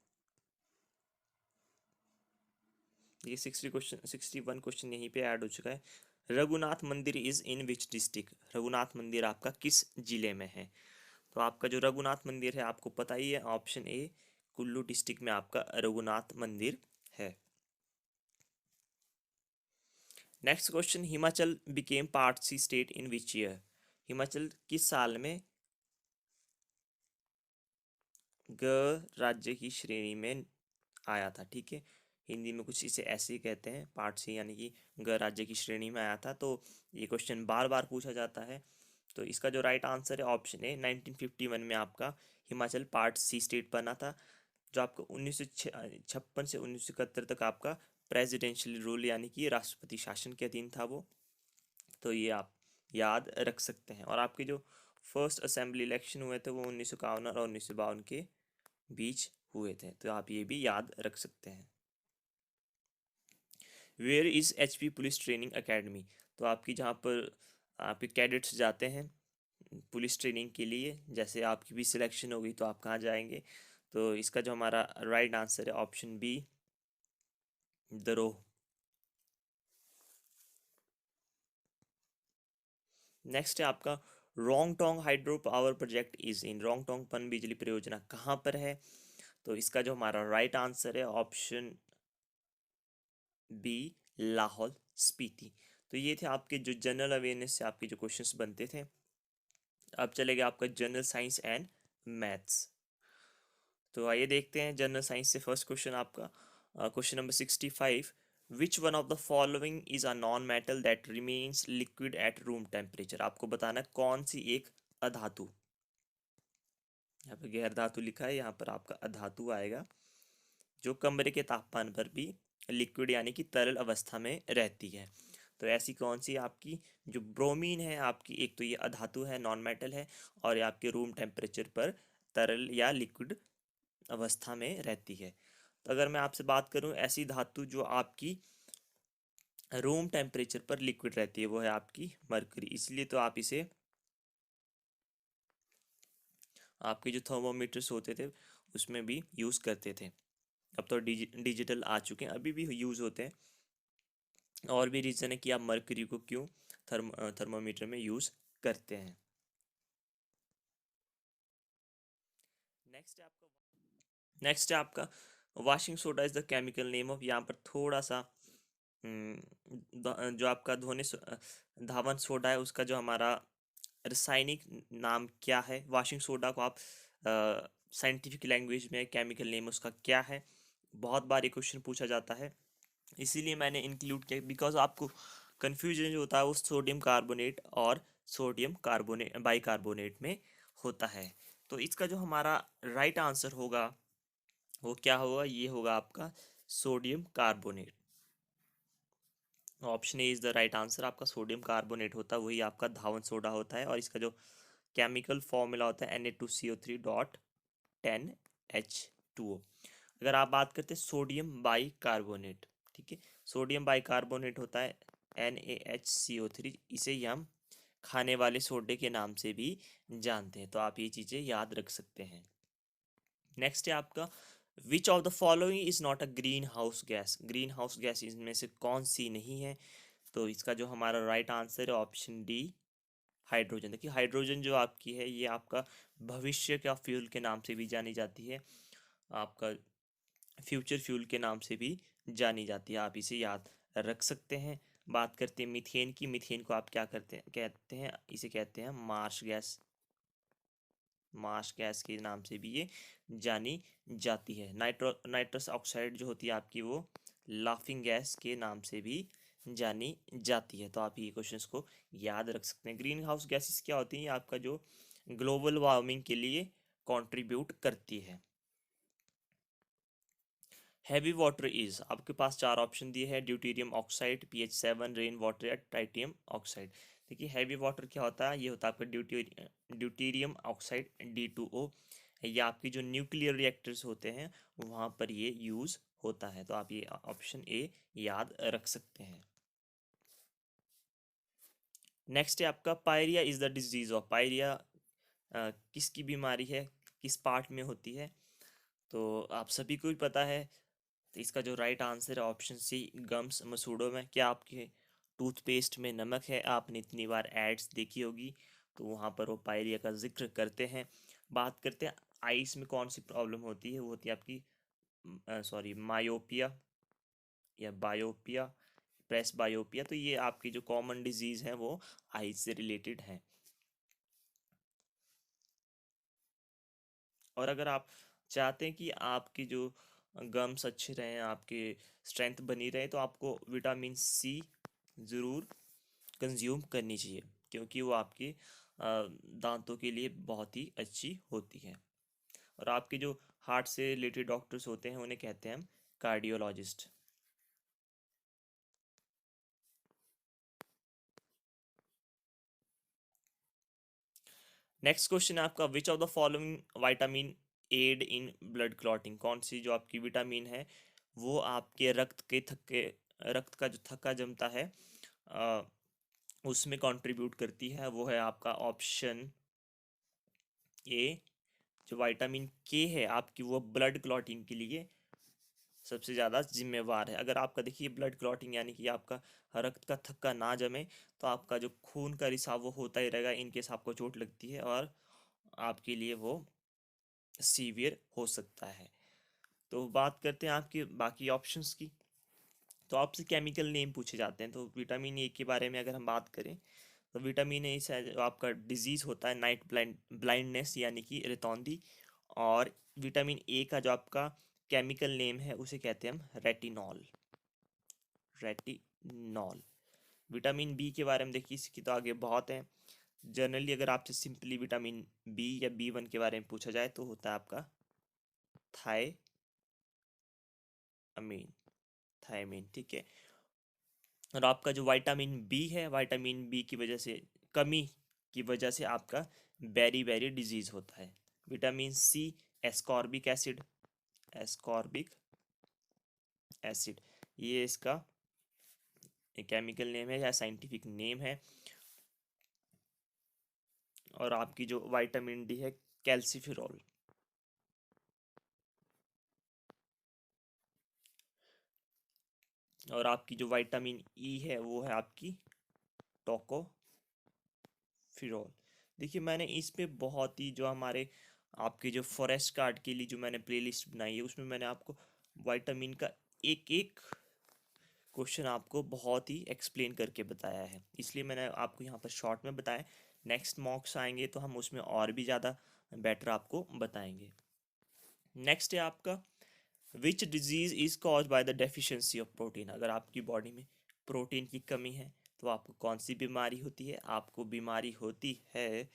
ये 61 क्वेश्चन यहीं पे ऐड हो चुका है। रघुनाथ मंदिर is in which district. Raghunath मंदिर आपका किस जिले में है? तो आपका जो रघुनाथ मंदिर है आपको पता ही है, ऑप्शन ए कुल्लू डिस्ट्रिक्ट में आपका रघुनाथ मंदिर है। Next question, Himachal became part C state in which year. Himachal किस साल में ग राज्य की श्रेणी में आया था? ठीक है, हिंदी में कुछ इसे ऐसे ही कहते हैं, पार्ट सी यानी कि ग राज्य की श्रेणी में आया था। तो ये क्वेश्चन बार बार पूछा जाता है। तो इसका जो राइट आंसर है ऑप्शन ए 1951 में आपका हिमाचल पार्ट सी स्टेट बना था। जो आपका 1956 से 1971 तक आपका प्रेसिडेंशियल रूल यानी कि राष्ट्रपति शासन के अधीन था वो। तो ये आप याद रख सकते हैं। और आपके जो फर्स्ट असेंबली इलेक्शन हुए थे वो 1951 और 1952 के बीच हुए थे। तो आप ये भी याद रख सकते हैं। Where is HP police training academy. तो आपकी जहाँ पर आपके कैडेट्स जाते हैं पुलिस ट्रेनिंग के लिए, जैसे आपकी भी सिलेक्शन होगी तो आप कहाँ जाएंगे? तो इसका जो हमारा राइट आंसर है ऑप्शन बी दरोह। नेक्स्ट है आपका Rongtong hydro power project is in. Rongtong पन बिजली परियोजना कहाँ पर है? तो इसका जो हमारा राइट आंसर है ऑप्शन बी लाहौल स्पीति। तो ये थे आपके जो जनरल अवेयरनेस से आपके जो क्वेश्चंस बनते थे। अब चलेगा आपका जनरल साइंस एंड मैथ्स। तो आइए देखते हैं जनरल साइंस से फर्स्ट क्वेश्चन आपका question number 65। Which one of the following is a non metal that remains liquid at room temperature. आपको बताना है कौन सी एक अधातु, यहाँ पे गैर धातु लिखा है, यहाँ पर आपका अधातु आएगा, जो कमरे के तापमान पर भी लिक्विड यानी कि तरल अवस्था में रहती है। तो ऐसी कौन सी आपकी जो ब्रोमीन है आपकी, एक तो ये अधातु है नॉन मेटल है, और ये आपके रूम टेम्परेचर पर तरल या लिक्विड अवस्था में रहती है। तो अगर मैं आपसे बात करूं ऐसी धातु जो आपकी रूम टेम्परेचर पर लिक्विड रहती है, वो है आपकी मरकरी। इसलिए तो आप इसे आपके जो थर्मोमीटर्स होते थे उसमें भी यूज़ करते थे। अब तो डिजिटल आ चुके हैं, अभी भी यूज़ होते हैं। और भी रीज़न है कि आप मरकरी को क्यों थर्मोमीटर में यूज़ करते हैं। नेक्स्ट है आपका washing soda is the chemical name of. यहाँ पर थोड़ा सा जो आपका धावन सोडा है उसका जो हमारा रासायनिक नाम क्या है? वॉशिंग सोडा को आप साइंटिफिक लैंग्वेज में केमिकल नेम उसका क्या है? बहुत बार ये क्वेश्चन पूछा जाता है, इसीलिए मैंने इंक्लूड किया, बिकॉज आपको कन्फ्यूजन जो होता है वो सोडियम कार्बोनेट और सोडियम कार्बोनेट बाइकार्बोनेट में होता है। तो इसका जो हमारा राइट आंसर होगा वो क्या होगा? ये होगा आपका sodium carbonate. Option A is the right answer. आपका सोडियम कार्बोनेट होता है वही आपका धावन सोडा होता है, और इसका जो केमिकल फॉर्मूला होता है Na2CO3.10H2O। अगर आप बात करते हैं सोडियम बाई कार्बोनेट, ठीक है, सोडियम बाई कार्बोनेट होता है NaHCO3। इसे ही हम खाने वाले सोडे के नाम से भी जानते हैं। तो आप ये चीज़ें याद रख सकते हैं। नेक्स्ट है आपका which of the following is not a green house gas. Green house gas इनमें से कौन सी नहीं है? तो इसका जो हमारा राइट आंसर है ऑप्शन डी हाइड्रोजन। देखिए हाइड्रोजन जो आपकी है ये आपका भविष्य का फ्यूल के नाम से भी जानी जाती है, आपका फ्यूचर फ्यूल के नाम से भी जानी जाती है। आप इसे याद रख सकते हैं। बात करते हैं मीथेन की। मीथेन को आप क्या कहते हैं? इसे कहते हैं मार्श गैस। मार्श गैस के नाम से भी ये जानी जाती है। नाइट्रस ऑक्साइड जो होती है आपकी, वो लाफिंग गैस के नाम से भी जानी जाती है। तो आप ये क्वेश्चंस को याद रख सकते हैं। ग्रीन हाउस गैसेस क्या होती हैं? आपका जो ग्लोबल वार्मिंग के लिए कंट्रीब्यूट करती है। हैवी वाटर इज, आपके पास चार ऑप्शन दिए हैं, deuterium oxide, pH 7, rain water या टाइटेनियम ऑक्साइड। देखिए हैवी वाटर क्या होता है, ये होता है आपका ड्यूटेरियम ऑक्साइड D2O। ये आपकी जो न्यूक्लियर रिएक्टर्स होते हैं वहाँ पर ये यूज़ होता है। तो आप ये ऑप्शन ए याद रख सकते हैं। नेक्स्ट है आपका pyorrhoea is the disease of. Pyorrhoea किसकी बीमारी है, किस पार्ट में होती है? तो आप सभी को ही पता है। तो इसका जो राइट आंसर है ऑप्शन सी, गम्स मसूड़ों में। क्या आपके टूथपेस्ट में नमक है? आपने इतनी बार एड्स देखी होगी, तो वहाँ पर वो पायरिया का जिक्र करते हैं। बात करते हैं आइस में कौन सी प्रॉब्लम होती है, वो होती है आपकी सॉरी मायोपिया या बायोपिया, प्रेस बायोपिया। तो ये आपकी जो कॉमन डिजीज़ है वो आइस से रिलेटेड है। और अगर आप चाहते हैं कि आपकी जो गम्स अच्छे रहें, आपके स्ट्रेंथ बनी रहे, तो आपको विटामिन सी ज़रूर कंज्यूम करनी चाहिए, क्योंकि वो आपके दांतों के लिए बहुत ही अच्छी होती है। और आपके जो हार्ट से रिलेटेड डॉक्टर्स होते हैं उन्हें कहते हैं हम कार्डियोलॉजिस्ट। नेक्स्ट क्वेश्चन है आपका, which of the following vitamin aid in blood clotting. कौन सी जो आपकी विटामिन है वो आपके रक्त का जो थक्का जमता है अ, उसमें कंट्रीब्यूट करती है? वो है आपका ऑप्शन ए, जो विटामिन के है आपकी, वो ब्लड क्लॉटिंग के लिए सबसे ज़्यादा जिम्मेवार है। अगर आपका देखिए ब्लड क्लॉटिंग यानी कि आपका रक्त का थक्का ना जमे, तो आपका जो खून का रिसाव वो होता ही रहेगा इन केस आपको चोट लगती है, और आपके लिए वो सीवियर हो सकता है। तो बात करते हैं आपके बाकी ऑप्शंस की। तो आपसे केमिकल नेम पूछे जाते हैं। तो विटामिन ए के बारे में अगर हम बात करें, तो विटामिन ए से जो आपका डिजीज़ होता है नाइट ब्लाइंडनेस यानी कि रितौंधी। और विटामिन ए का जो आपका केमिकल नेम है उसे कहते हैं हम रेटिनॉल। रेटिनॉल। विटामिन बी के बारे में देखिए, इसकी तो आगे बहुत है। जनरली अगर आपसे सिंपली विटामिन बी या B1 के बारे में पूछा जाए तो होता है आपका थायमीन। थायमीन, ठीक है। और आपका जो विटामिन बी है, विटामिन बी की वजह से, कमी की वजह से आपका बेरी बेरी डिजीज होता है। Vitamin C, ascorbic acid. Ascorbic acid, ये इसका केमिकल नेम है या साइंटिफिक नेम है। और आपकी जो विटामिन डी है, कैल्सिफेरॉल। और आपकी जो विटामिन ई है वो है आपकी टोकोफिरॉल। देखिए मैंने इस पे बहुत ही जो हमारे आपके जो फॉरेस्ट गार्ड के लिए जो मैंने प्लेलिस्ट बनाई है उसमें मैंने आपको विटामिन का एक एक क्वेश्चन आपको बहुत ही एक्सप्लेन करके बताया है, इसलिए मैंने आपको यहाँ पर शॉर्ट में बताया। नेक्स्ट मॉक्स आएंगे तो हम उसमें और भी ज़्यादा बेटर आपको बताएंगे। नेक्स्ट है आपका, which disease is cause by the deficiency of protein. अगर आपकी बॉडी में प्रोटीन की कमी है तो आपको कौन सी बीमारी होती है? आपको बीमारी होती है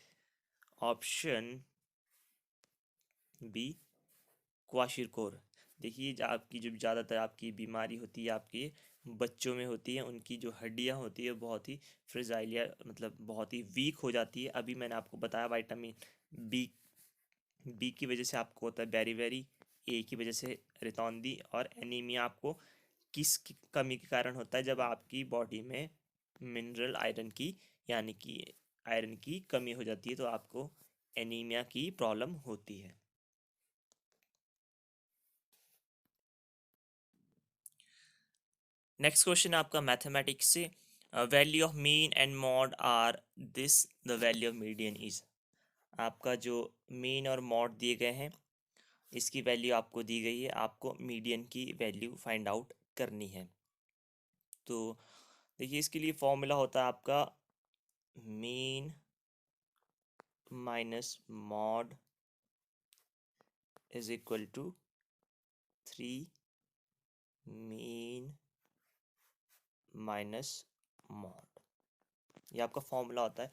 ऑप्शन बी, क्वाशिरकोर। देखिए आपकी जो ज़्यादातर आपकी बीमारी होती है आपके बच्चों में होती है, उनकी जो हड्डियां होती है बहुत ही फ्रेजाइल या मतलब बहुत ही वीक हो जाती है। अभी मैंने आपको बताया विटामिन बी, बी की वजह से आपको होता है बेरी बेरी, ए की वजह से रितौंदी, और एनीमिया आपको किस की कमी के कारण होता है? जब आपकी बॉडी में मिनरल आयरन की यानी कि आयरन की कमी हो जाती है तो आपको एनीमिया की प्रॉब्लम होती है। नेक्स्ट क्वेश्चन आपका मैथमेटिक्स से, value of mean and mode are this, the value of median is. आपका जो मीन और मॉड दिए गए हैं, इसकी वैल्यू आपको दी गई है, आपको मीडियन की वैल्यू फाइंड आउट करनी है। तो देखिए इसके लिए फॉर्मूला होता है आपका mean minus mode is equal to 3 mean minus mode. ये आपका फॉर्मूला होता है।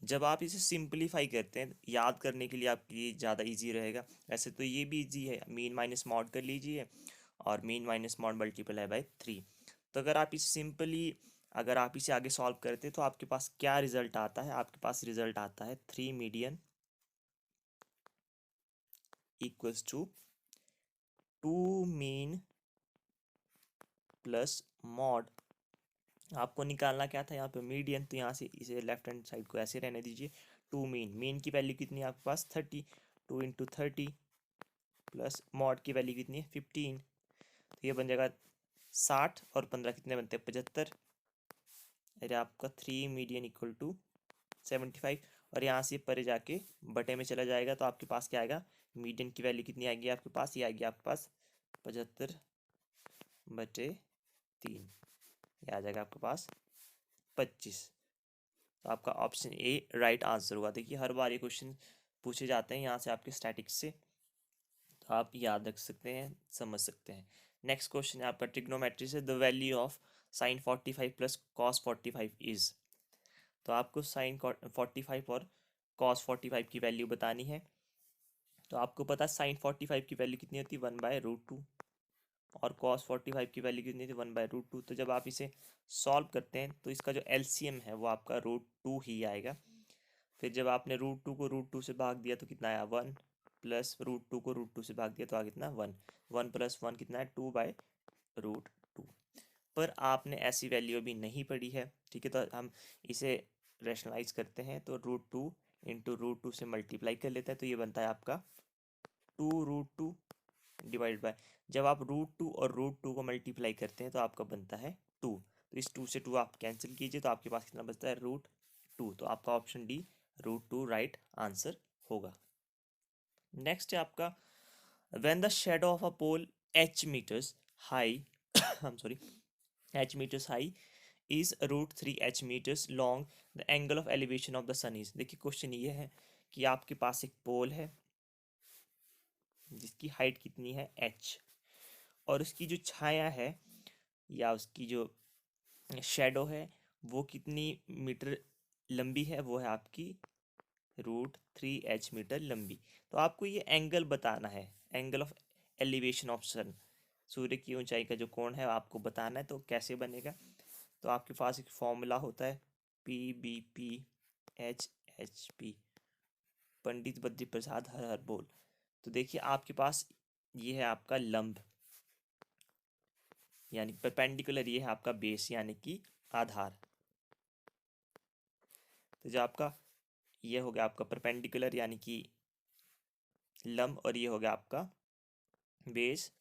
जब आप इसे सिंपलीफाई करते हैं, याद करने के लिए आपके लिए ज़्यादा इजी रहेगा। वैसे तो ये भी इजी है, मीन माइनस मॉड कर लीजिए और mean minus mod multiply by 3। तो अगर आप इसे सिंपली, अगर आप इसे आगे सॉल्व करते हैं तो आपके पास क्या रिजल्ट आता है? आपके पास रिजल्ट आता है 3 median equals to 2 mean plus mode. आपको निकालना क्या था यहाँ पे? मीडियन। तो यहाँ से इसे लेफ्ट हैंड साइड को ऐसे रहने दीजिए। 2 मीन की वैल्यू कितनी है आपके पास? 30। 2 इंटू 30 प्लस मॉड की वैल्यू कितनी है? 15। तो ये बन जाएगा 60 और 15 कितने बनते हैं? 75। अरे आपका 3 मीडियन इक्वल टू 75। और यहाँ से परे जाके बटे में चला जाएगा तो आपके पास क्या आएगा? मीडियन की वैल्यू कितनी आएगी आपके पास? ये आएगी आपके पास 75/3। ये आ जाएगा आपके पास 25। तो आपका ऑप्शन ए राइट आंसर होगा। देखिए हर बार ये क्वेश्चन पूछे जाते हैं यहाँ से आपके स्टैटिक्स से, तो आप याद रख सकते हैं, समझ सकते हैं। नेक्स्ट क्वेश्चन है आपका ट्रिग्नोमेट्री से, the value of sine 45 plus cos 45 is. तो आपको साइन 45 और कॉस 45 की वैल्यू बतानी है। तो आपको पता है साइन 45 की वैल्यू कितनी होती है? 1/√2। और कॉस 45 की वैल्यू कितनी थी? 1/√2। तो जब आप इसे सॉल्व करते हैं तो इसका जो एलसीएम है वो आपका √2 ही आएगा। फिर जब आपने √2 को √2 से भाग दिया तो कितना आया? 1। प्लस √2 को √2 से भाग दिया तो आ कितना? 1। 1 प्लस 1 कितना है? 2/√2। पर आपने ऐसी वैल्यू अभी नहीं पढ़ी है, ठीक है? तो हम इसे रेशनलाइज करते हैं तो √2 इंटू √2 से मल्टीप्लाई कर लेते हैं तो ये बनता है आपका 2√2 डिवाइड बाय, जब आप √2 और √2 को मल्टीप्लाई करते हैं तो आपका बनता है 2। तो इस 2 से 2 आप कैंसिल कीजिए तो आपके पास कितना बचता है? √2। तो आपका ऑप्शन डी √2 राइट आंसर होगा। नेक्स्ट है आपका, when the shadow of a pole h metres high I am sorry h metres high is √3h metres long, the angle of elevation of the sun is. देखिए question ये है कि आपके पास एक पोल है जिसकी हाइट कितनी है? h, और उसकी जो छाया है या उसकी जो शेडो है वो कितनी मीटर लंबी है? वो है आपकी √3h मीटर लंबी। तो आपको ये एंगल बताना है, एंगल ऑफ एलिवेशन ऑफ सन, सूर्य की ऊंचाई का जो कोण है आपको बताना है। तो कैसे बनेगा? तो आपके पास एक फॉर्मूला होता है PBP/HP, पंडित बद्री प्रसाद हर हर बोल। तो देखिए आपके पास ये है आपका लंब यानी परपेंडिकुलर, ये है आपका बेस यानी कि आधार। तो जो आपका ये हो गया आपका परपेंडिकुलर यानी कि लंब, और ये हो गया आपका बेस।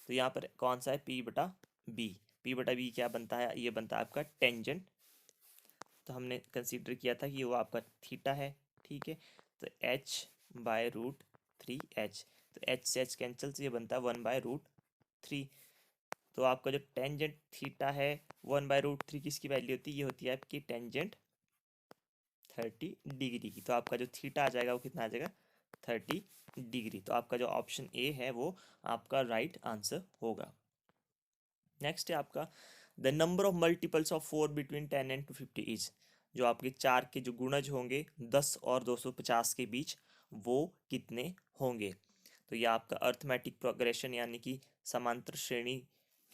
तो यहाँ पर कौन सा है? P/B। P/B क्या बनता है? ये बनता है आपका टेंजेंट। तो हमने कंसीडर किया था कि वो आपका थीटा है, ठीक है? तो h/√3h, तो h से h कैंसिल, तो ये बनता है 1/√3। तो आपका जो टेंजेंट थीटा है 1/√3 किसकी वैल्यू होती है? ये होती है आपकी टेंजेंट 30 डिग्री की। तो आपका जो थीटा आ जाएगा वो कितना आ जाएगा? 30 डिग्री। तो आपका जो ऑप्शन ए है वो आपका राइट आंसर होगा। नेक्स्ट है आपका, the number of multiples of 4 between 10 and 250 is. जो आपके 4 के जो गुणज होंगे 10 और 250 के बीच वो कितने होंगे? तो ये आपका अर्थमेटिक प्रोग्रेशन यानी कि समांतर श्रेणी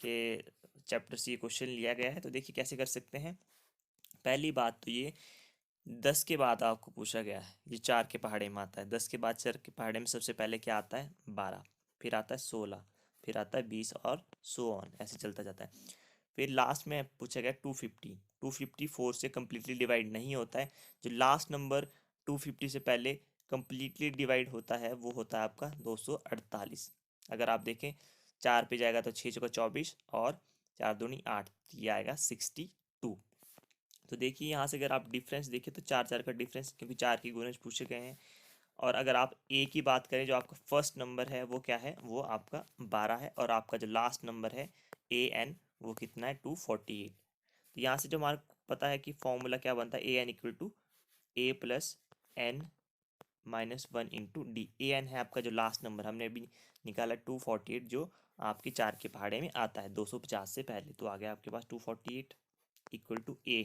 के चैप्टर से ये क्वेश्चन लिया गया है। तो देखिए कैसे कर सकते हैं। पहली बात तो ये 10 के बाद आपको पूछा गया है, ये 4 के पहाड़े में आता है। 10 के बाद 4 के पहाड़े में सबसे पहले क्या आता है? 12, फिर आता है 16, फिर आता है 20 और सो ऑन, ऐसे चलता जाता है। फिर लास्ट में पूछा गया 250। 254 से कम्प्लीटली डिवाइड नहीं होता है। जो लास्ट नंबर 250 से पहले कम्प्लीटली डिवाइड होता है वो होता है आपका 248। अगर आप देखें 4 पे जाएगा तो 6 चौका 24 और 4 दूनी 8, ये आएगा 62। तो देखिए यहाँ से अगर आप डिफरेंस देखें तो 4 का डिफरेंस, क्योंकि 4 के गुणज पूछे गए हैं। और अगर आप ए की बात करें, जो आपका फर्स्ट नंबर है वो क्या है? वो आपका 12 है। और आपका जो लास्ट नंबर है AN वो कितना है? 248। तो यहाँ से जो हमारा पता है कि फॉर्मूला क्या बनता है? AN = A + N -1 into D. A N है आपका जो लास्ट नंबर हमने अभी निकाला 248, जो आपके 4 के पहाड़े में आता है 250 से पहले। तो आ गया आपके पास 248 इक्वल टू ए,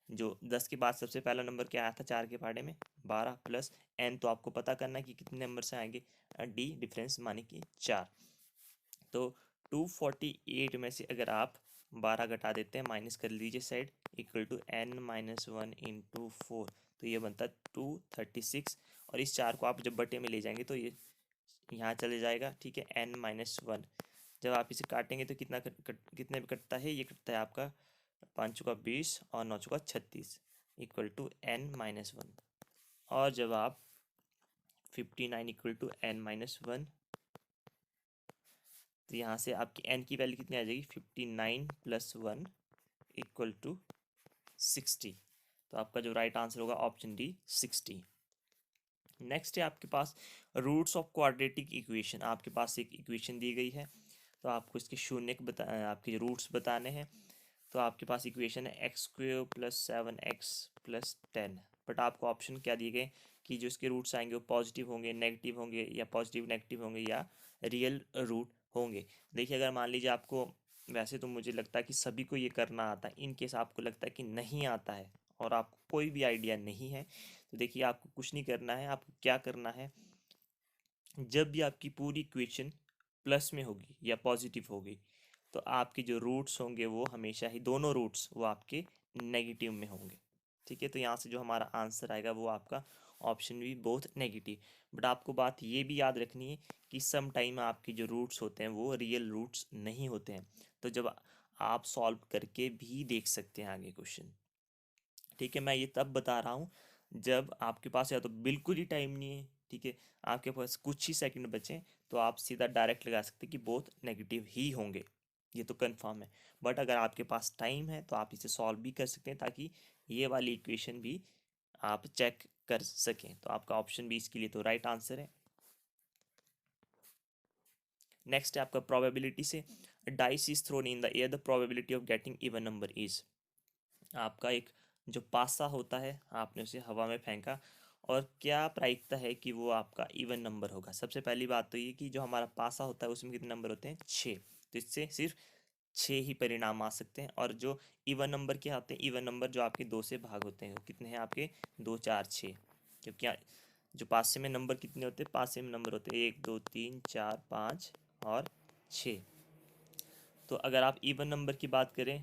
जो 10 के बाद सबसे पहला नंबर क्या आया था 4 के पहाड़े में 12 प्लस एन, तो आपको पता करना है कि कितने नंबर से आएंगे, डी डिफरेंस माने कि 4। तो 248 में से अगर आप 12 घटा देते हैं, माइनस कर लीजिए side, equal to n-1 into 4, तो ये बनता है 236। और इस 4 को आप जब बटे में ले जाएंगे तो ये यहाँ चले जाएगा, ठीक है, n-1। जब आप इसे काटेंगे तो कितने में कटता है, ये कटता है आपका 5 चौका 20 और 9 चौका 36 इक्वल टू n-1। और जब आप 59 इक्वल टू n-1, तो यहाँ से आपकी n की वैल्यू कितनी आ जाएगी, 59 प्लस 1 इक्वल टू 60। तो आपका जो राइट आंसर होगा ऑप्शन डी 60। नेक्स्ट है आपके पास रूट्स ऑफ क्वाड्रेटिक इक्वेशन। आपके पास एक इक्वेशन दी गई है, तो आपको इसके शून्य आपके रूट्स बताने हैं। तो आपके पास इक्वेशन है x² plus 7x plus 10, but आपको ऑप्शन क्या दिए गए कि जो इसके रूट्स आएंगे वो पॉजिटिव होंगे, नेगेटिव होंगे, या पॉजिटिव नेगेटिव होंगे, या रियल रूट होंगे। देखिए अगर मान लीजिए आपको, वैसे तो मुझे लगता है कि सभी को ये करना आता है, इन केस आपको लगता है कि नहीं आता है और आपको कोई भी आइडिया नहीं है, तो देखिए आपको कुछ नहीं करना है। आपको क्या करना है, जब भी आपकी पूरी इक्वेशन प्लस में होगी या पॉजिटिव होगी, तो आपके जो रूट्स होंगे वो हमेशा ही, दोनों रूट्स वो आपके नेगेटिव में होंगे। ठीक है, तो यहाँ से जो हमारा आंसर आएगा वो आपका ऑप्शन भी बोथ नेगेटिव। बट आपको बात ये भी याद रखनी है कि सम टाइम आपके जो रूट्स होते हैं वो रियल रूट्स नहीं होते हैं, तो जब आप सॉल्व करके भी देख सकते हैं आगे क्वेश्चन। ठीक है, मैं ये तब बता रहा हूँ जब आपके पास या तो बिल्कुल ही टाइम नहीं है, ठीक है, आपके पास कुछ ही सेकंड बचे, तो आप सीधा डायरेक्ट लगा सकते हैं कि बोथ नेगेटिव ही होंगे, ये तो कंफर्म है। बट अगर आपके पास टाइम है तो आप इसे सॉल्व भी कर सकते हैं, ताकि ये वाली इक्वेशन भी आप चेक कर सकें। तो आपका ऑप्शन भी इसके लिए तो राइट आंसर है। नेक्स्ट है आपका प्रोबेबिलिटी से, dice is thrown in the air, the probability of getting even number is. आपका एक जो पासा होता है, आपने उसे हवा में फेंका, और क्या प्रायिकता है कि वो आपका इवन नंबर होगा। सबसे पहली बात तो ये कि जो हमारा पासा होता है उसमें कितने नंबर होते हैं, 6, तो इससे सिर्फ 6 ही परिणाम आ सकते हैं। और जो इवन नंबर क्या होते हैं, इवन नंबर जो आपके 2 से भाग होते हैं, वो कितने हैं आपके 2 4 6, क्योंकि जो पासे में नंबर कितने होते हैं, पासे में नंबर होते हैं 1 2 3 4 5 और 6। तो अगर आप इवन नंबर की बात करें,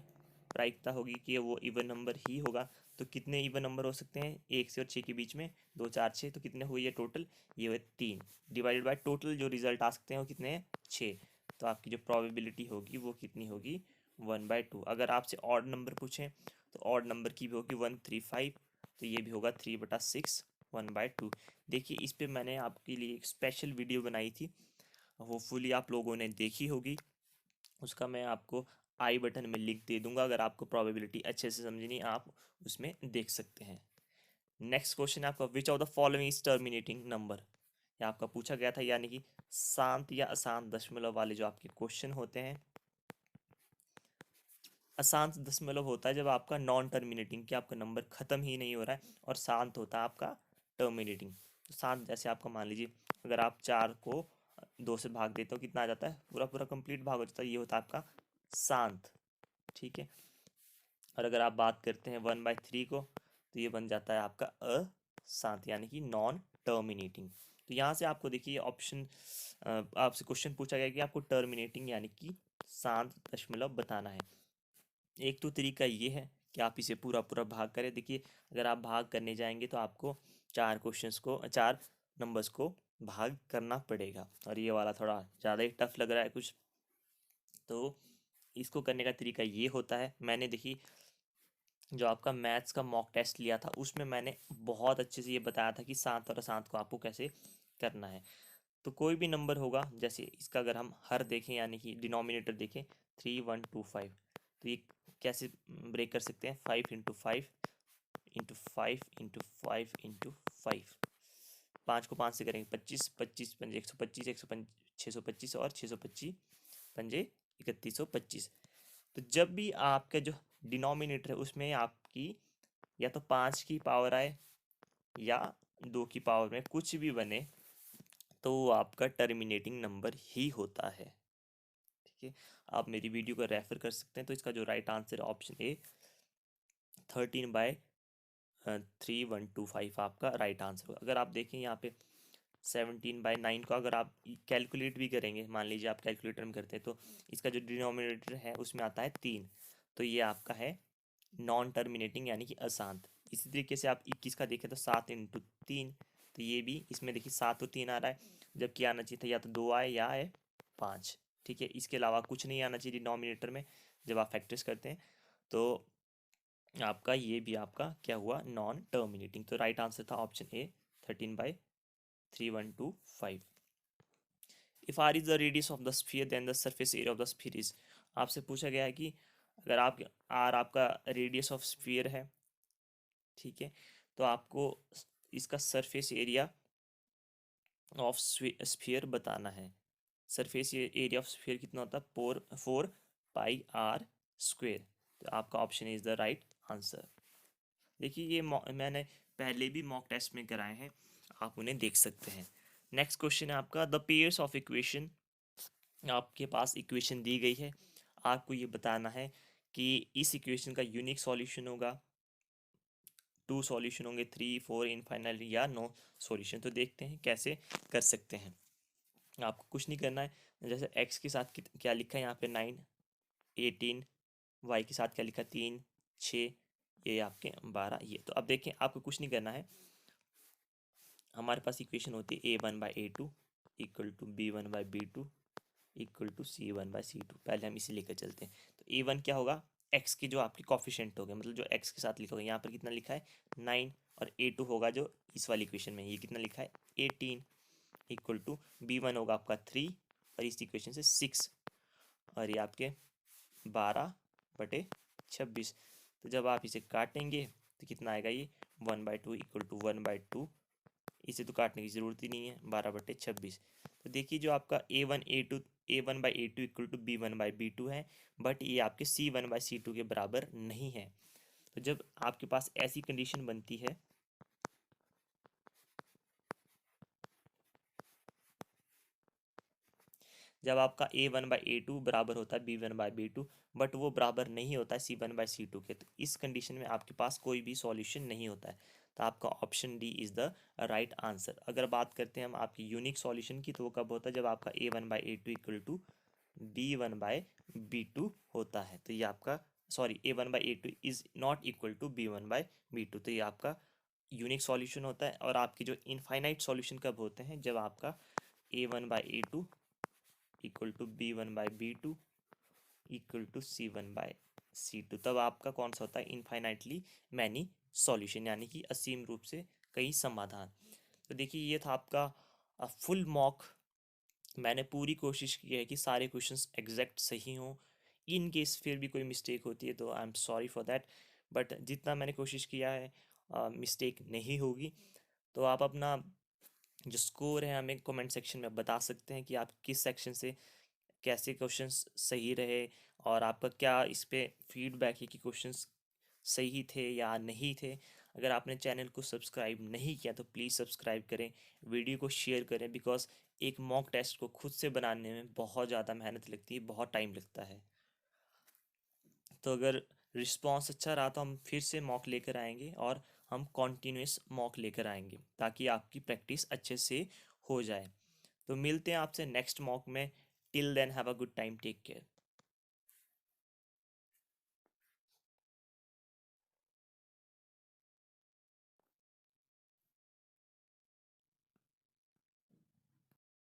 प्रायिकता होगी कि वो इवन नंबर ही होगा। तो कितने इवन नंबर हो सकते हैं 1 से और 6 के बीच में, 2 4 6, तो कितने हुए ये टोटल, ये हुए 3, डिवाइडेड बाय टोटल जो रिजल्ट आ सकते हैं वो कितने हैं 6। तो आपकी जो प्रोबेबिलिटी होगी वो कितनी होगी 1/2। अगर आपसे ऑड नंबर पूछें तो ऑड नंबर की भी होगी 135, तो ये भी होगा 3/6 1/2। देखिए इस पे मैंने आपके लिए एक स्पेशल वीडियो बनाई थी, होपफुली आप लोगों ने देखी होगी। उसका मैं आपको आई बटन में लिंक दे दूंगा, अगर आपको प्रोबेबिलिटी अच्छे से समझनी आप उसमें देख सकते हैं। नेक्स्ट क्वेश्चन है आपका, which of the following is terminating number. ये आपका पूछा गया था, यानी कि शांत या अशांत दशमलव वाले जो आपके क्वेश्चन होते हैं। अशांत दशमलव होता है जब आपका नॉन टर्मिनेटिंग, कि आपका नंबर खत्म ही नहीं हो रहा है, और शांत होता है आपका टर्मिनेटिंग। तो शांत जैसे आपका मान लीजिए अगर आप 4 को 2 से भाग देते हो, कितना आ जाता है, पूरा पूरा कंप्लीट भाग हो जाता है, ये होता है आपका शांत। ठीक है, और अगर आप बात करते हैं 1/3 को, तो ये बन जाता है आपका अशांत, यानी कि नॉन टर्मिनेटिंग। तो यहाँ से आपको देखिए ऑप्शन, आपसे क्वेश्चन पूछा गया कि आपको टर्मिनेटिंग यानी कि शांत दशमलव बताना है। एक तो तरीका ये है कि आप इसे पूरा पूरा भाग करें। देखिए अगर आप भाग करने जाएंगे तो आपको 4 नंबर्स को भाग करना पड़ेगा, और ये वाला थोड़ा ज़्यादा ही टफ लग रहा है कुछ। तो इसको करने का तरीका ये होता है, मैंने देखी जो आपका मैथ्स का मॉक टेस्ट लिया था उसमें मैंने बहुत अच्छे से ये बताया था कि शांत और अशांत को आपको कैसे करना है। तो कोई भी नंबर होगा, जैसे इसका अगर हम हर देखें यानी कि डिनोमिनेटर देखें 3125, तो ये कैसे ब्रेक कर सकते हैं, 5 × 5 × 5 × 5 × 5 को 5 से करेंगे 25, 25 पंजे 125, 625 और 625 पंजे 3125। तो जब भी आपका जो डिनोमिनेटर है उसमें आपकी या तो 5 की पावर आए या 2 की पावर में कुछ भी बने तो वो आपका टर्मिनेटिंग नंबर ही होता है। ठीक है, आप मेरी वीडियो को रेफर कर सकते हैं। तो इसका जो राइट आंसर है ऑप्शन ए, 13/3125 आपका राइट आंसर होगा। अगर आप देखें यहाँ पे 17/9 को अगर आप कैलकुलेट भी करेंगे, मान लीजिए आप कैलकुलेटर में करते हैं, तो इसका जो डिनोमिनेटर है उसमें आता है 3, तो ये आपका है नॉन टर्मिनेटिंग यानी कि अशांत। इसी तरीके से आप 21 का देखें तो 7 × 3, तो ये भी इसमें देखिए 7 और 3 आ रहा है, जबकि आना चाहिए था या तो 2 आए या आए 5। ठीक है, इसके अलावा कुछ नहीं आना चाहिए डिनोमिनेटर में जब आप फैक्टर्स करते हैं। तो आपका ये भी आपका क्या हुआ, नॉन टर्मिनेटिंग। तो राइट आंसर था option A, 13/3125। If R is the radius of the sphere then the surface area of the sphere is. आपसे पूछा गया है कि अगर आप आर आपका रेडियस ऑफ स्फीयर है, ठीक है, तो आपको इसका सरफेस एरिया ऑफ स्फीयर बताना है। सरफेस एरिया ऑफ स्फीयर कितना होता है, 4πr²। तो आपका option is the right answer. देखिए ये मैंने पहले भी मॉक टेस्ट में कराए हैं, आप उन्हें देख सकते हैं। नेक्स्ट क्वेश्चन है आपका, द पेयर्स ऑफ इक्वेशन। आपके पास इक्वेशन दी गई है, आपको ये बताना है कि इस इक्वेशन का यूनिक सॉल्यूशन होगा, 2 सॉल्यूशन होंगे, 3, 4 इनफाइनाइट, या नो सॉल्यूशन। तो देखते हैं कैसे कर सकते हैं। आपको कुछ नहीं करना है, जैसे x के साथ क्या लिखा है यहाँ पे 9, 18, y के साथ क्या लिखा, 3, 6, ये आपके 12, ये। तो अब देखें, आपको कुछ नहीं करना है, हमारे पास इक्वेशन होती है a1/a2 equal to b1/b2 equal to c1/c2। पहले हम इसे लेकर चलते हैं। तो a1 क्या होगा, x की जो आपकी कॉफिशेंट हो गए, मतलब जो x के साथ लिखा होगा, यहाँ पर कितना लिखा है 9, और a2 होगा जो इस वाली इक्वेशन में, ये कितना लिखा है 18 इक्वल टू b1 होगा आपका 3 और इस इक्वेशन से 6, और ये आपके 12/26। तो जब आप इसे काटेंगे तो कितना आएगा, ये 1/2 इक्वल टू 1/2, इसे तो काटने की ज़रूरत ही नहीं है, 12/26। तो देखिए जो आपका a1/a2 इक्वल टू b1/b2 है, बट ये आपके c1/c2 के बराबर नहीं है। तो जब आपके पास ऐसी कंडीशन बनती है, जब आपका a1/a2 बराबर होता है b1/b2, बट वो बराबर नहीं होता है c1/c2 के, तो इस कंडीशन में आपके पास कोई भी सॉल्यूशन नहीं होता है। तो आपका option D is the right answer. अगर बात करते हैं हम आपकी यूनिक सॉल्यूशन की, तो वो कब होता है, जब आपका a1/a2 इक्वल टू b1/b2 होता है। तो ये आपका, sorry, a1/a2 is not equal to b1/b2, तो ये आपका यूनिक सॉल्यूशन होता है। और आपके जो इनफाइनाइट सॉल्यूशन कब होते हैं, जब आपका a1/a2 equal to b1/b2 equal to c1/c2, तब आपका कौन सा होता है, इनफाइनाइटली मैनी सॉल्यूशन, यानी कि असीम रूप से कई समाधान। तो देखिए ये था आपका फुल मॉक। मैंने पूरी कोशिश की है कि सारे क्वेश्चंस एग्जैक्ट सही हों। इन केस फिर भी कोई मिस्टेक होती है तो आई am sorry for that, but जितना मैंने कोशिश किया है मिस्टेक नहीं होगी। तो आप अपना जो स्कोर है हमें कमेंट सेक्शन में बता सकते हैं कि आप किस सेक्शन से कैसे क्वेश्चंस सही रहे, और आपका क्या इस पे फीडबैक है कि क्वेश्चंस सही थे या नहीं थे। अगर आपने चैनल को सब्सक्राइब नहीं किया तो प्लीज़ सब्सक्राइब करें, वीडियो को शेयर करें, बिकॉज एक मॉक टेस्ट को खुद से बनाने में बहुत ज़्यादा मेहनत लगती है, बहुत टाइम लगता है। तो अगर रिस्पॉन्स अच्छा रहा तो हम फिर से मॉक लेकर आएंगे, और हम कॉन्टीन्यूस मॉक लेकर आएंगे ताकि आपकी प्रैक्टिस अच्छे से हो जाए। तो मिलते हैं आपसे नेक्स्ट मॉक में। Till then have a good time, take care.